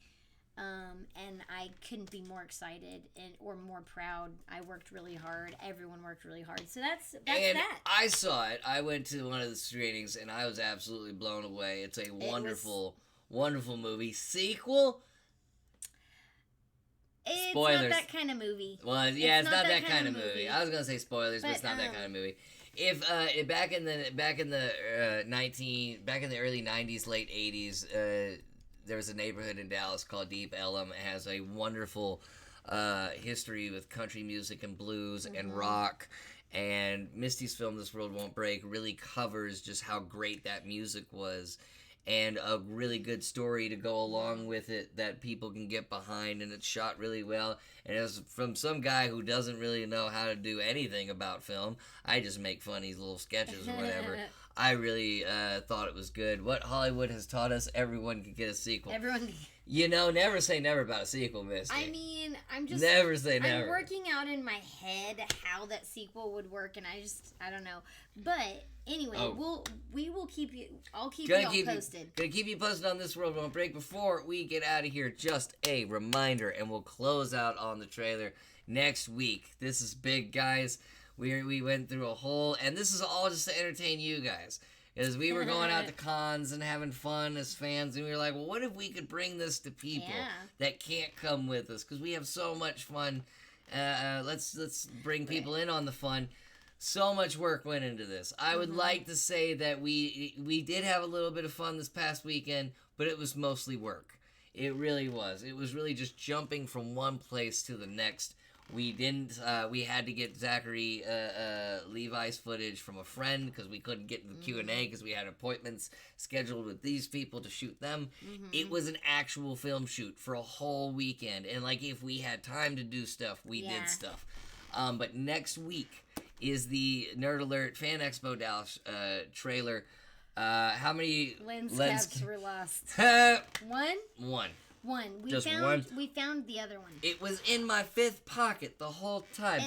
and I couldn't be more excited or more proud. I worked really hard. Everyone worked really hard. So that's that. I saw it. I went to one of the screenings, and I was absolutely blown away. It's a wonderful movie. Sequel? It's spoilers. Not that kind of movie. Well, yeah, it's not that kind of movie. I was gonna say spoilers, but it's not that kind of movie. If back in the early '90s, late '80s, there was a neighborhood in Dallas called Deep Ellum. It has a wonderful history with country music and blues and rock. And Misty's film This World Won't Break really covers just how great that music was, and a really good story to go along with it that people can get behind, and it's shot really well. And as from some guy who doesn't really know how to do anything about film, I just make funny little sketches or whatever. I really thought it was good. What Hollywood has taught us, everyone can get a sequel. Never say never about a sequel, Misty. I mean, I'm just... Never say never. I'm working out in my head how that sequel would work, and I don't know. But, anyway, we will keep you... I'll keep you all posted. Gonna keep you posted on This World Won't Break. Before we get out of here, just a reminder, and we'll close out on the trailer next week. This is big, guys. We went through a whole... And this is all just to entertain you guys. Because we were going out to cons and having fun as fans, and we were like, well, what if we could bring this to people that can't come with us? Because we have so much fun. Let's bring people in on the fun. So much work went into this. I would like to say that we did have a little bit of fun this past weekend, but it was mostly work. It really was. It was really just jumping from one place to the next. We didn't. We had to get Zachary Levi's footage from a friend because we couldn't get in the Q&A because we had appointments scheduled with these people to shoot them. It was an actual film shoot for a whole weekend, and if we had time to do stuff, we did stuff. But next week is the Nerd Alert Fan Expo Dallas trailer. How many lens caps were lost? One. one. Just one? We found the other one. It was in my 5th pocket the whole time.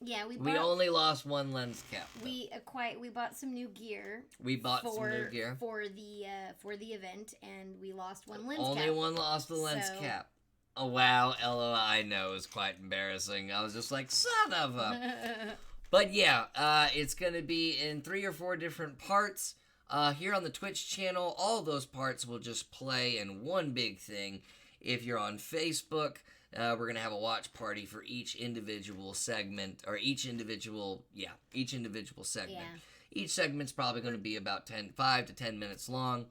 We only lost one lens cap. Though. We bought some new gear. We bought some new gear for the event, and we lost one lens cap. Only one lost the lens cap. Oh wow, LOL, I know, it was quite embarrassing. I was just like, son of a. But yeah, it's gonna be in 3 or 4 different parts. Here on the Twitch channel, all those parts will just play in one big thing. If you're on Facebook, we're going to have a watch party for each individual segment, or each individual segment. Yeah. Each segment's probably going to be about 5 to 10 minutes long.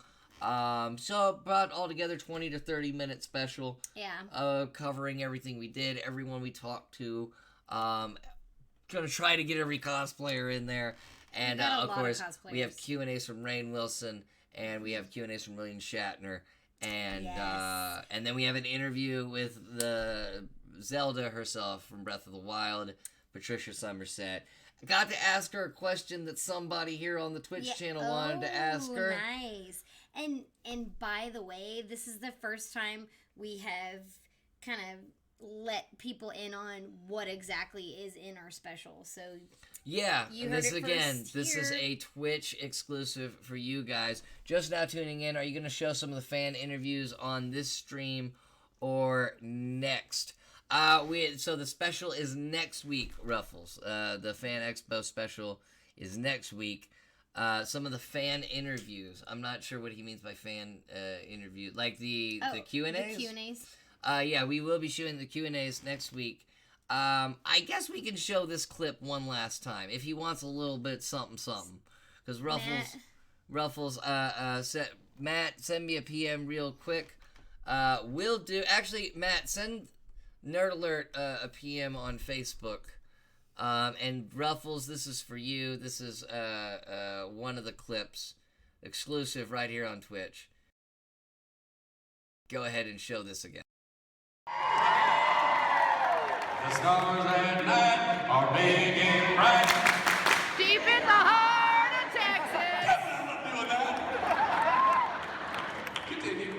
So about altogether 20 to 30 minute special. Yeah. Covering everything we did, everyone we talked to. Going to try to get every cosplayer in there. And of course, we have Q&As from Rainn Wilson, and we have Q&As from William Shatner, and and then we have an interview with the Zelda herself from Breath of the Wild, Patricia Somerset. I got to ask her a question that somebody here on the Twitch channel wanted to ask her. Nice. And by the way, this is the first time we have kind of let people in on what exactly is in our special. So yeah, and this is a Twitch exclusive for you guys. Just now tuning in, are you going to show some of the fan interviews on this stream or next? So the special is next week, Ruffles. The Fan Expo special is next week. Some of the fan interviews. I'm not sure what he means by fan interview. Like the Q&As? The Q&As. Yeah, we will be showing the Q&As next week. I guess we can show this clip one last time if he wants a little bit something. Because Ruffles, Matt, send me a PM real quick. We'll do. Actually, Matt, send Nerd Alert a PM on Facebook. And Ruffles, this is for you. This is one of the clips, exclusive right here on Twitch. Go ahead and show this again. The stars at night are big and bright. Deep in the heart of Texas. Doing that. Continue.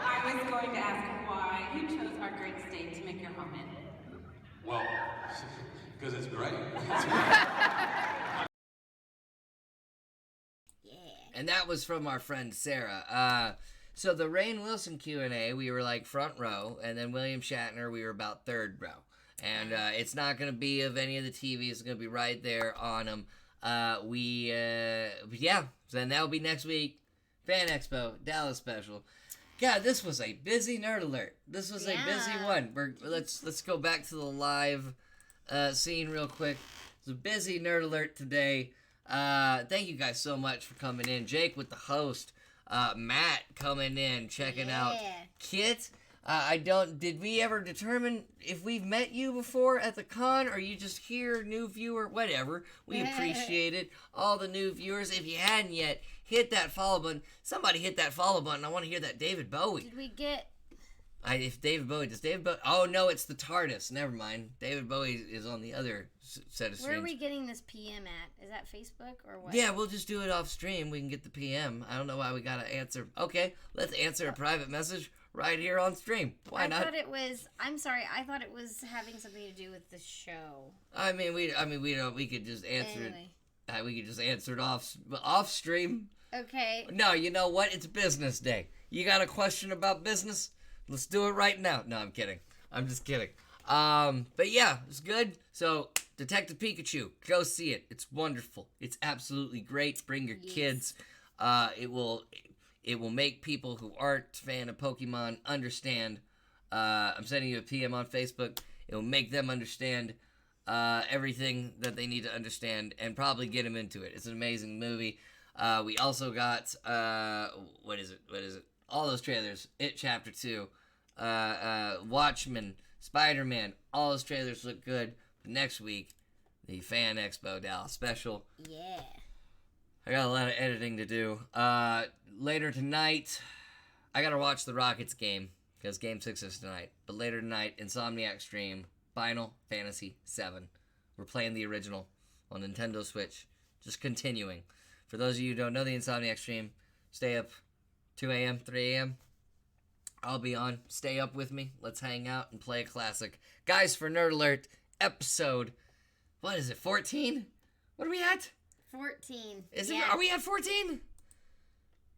I was going to ask why you chose our great state to make your home in. Well, because it's great. And that was from our friend Sarah. So the Rainn Wilson Q&A, we were like front row, and then William Shatner, we were about third row. And it's not going to be of any of the TVs. It's going to be right there on them. Then that'll be next week. Fan Expo, Dallas special. God, this was a busy Nerd Alert. This was a busy one. Let's go back to the live scene real quick. It's a busy Nerd Alert today. Thank you guys so much for coming in. Jake with the host. Matt coming in, checking out. Kit, did we ever determine if we've met you before at the con, or you just here, new viewer, whatever. We appreciate it. All the new viewers, if you hadn't yet, hit that follow button. Somebody hit that follow button. I want to hear that David Bowie. Did we get... Does David Bowie... Oh, no, it's the TARDIS. Never mind. David Bowie is on the other set of streams. Where are we getting this PM at? Is that Facebook or what? Yeah, we'll just do it off stream. We can get the PM. I don't know why we gotta answer. Okay, let's answer a private message right here on stream. Why not? I'm sorry. I thought it was having something to do with the show. We could just answer it. We could just answer it off stream. Okay. No, you know what? It's business day. You got a question about business? Let's do it right now. No, I'm kidding. I'm just kidding. But yeah, it's good. So, Detective Pikachu, go see it. It's wonderful. It's absolutely great. Bring your kids. It will make people who aren't a fan of Pokemon understand. I'm sending you a PM on Facebook. It will make them understand everything that they need to understand and probably get them into it. It's an amazing movie. We also got what is it? All those trailers. It Chapter 2. Watchmen, Spider-Man, all those trailers look good. But next week, the Fan Expo Dallas special. Yeah. I got a lot of editing to do. Later tonight, I gotta watch the Rockets game, because Game 6 is tonight. But later tonight, Insomniac stream, Final Fantasy VII. We're playing the original on Nintendo Switch. Just continuing. For those of you who don't know the Insomniac stream, stay up 2 a.m., 3 a.m. I'll be on. Stay up with me. Let's hang out and play a classic. Guys, for Nerd Alert, episode, what is it, 14? What are we at? 14. Are we at 14?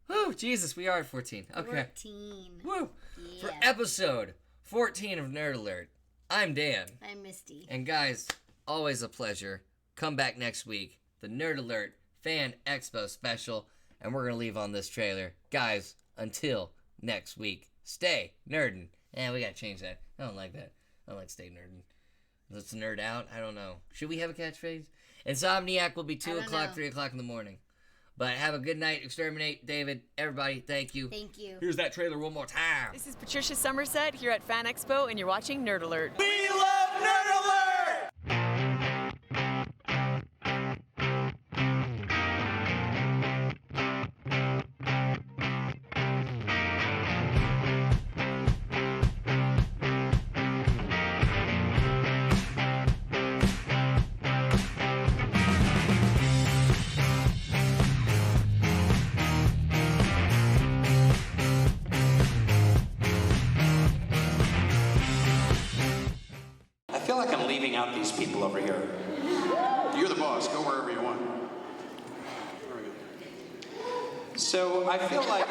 Whew, Jesus, we are at 14. Okay. 14. Woo. Yeah. For episode 14 of Nerd Alert, I'm Dan. I'm Misty. And guys, always a pleasure. Come back next week. The Nerd Alert Fan Expo special. And we're going to leave on this trailer. Guys, until next week, stay nerdin'. We got to change that. I don't like that. I don't like stay nerdin'. Let's nerd out. I don't know. Should we have a catchphrase? Insomniac will be 2 o'clock, 3 o'clock in the morning. But have a good night. Exterminate. David, everybody, thank you. Thank you. Here's that trailer one more time. This is Patricia Somerset here at Fan Expo, and you're watching Nerd Alert. We love Nerd Alert! I feel like I'm leaving out these people over here. You're the boss. Go wherever you want. So I feel like...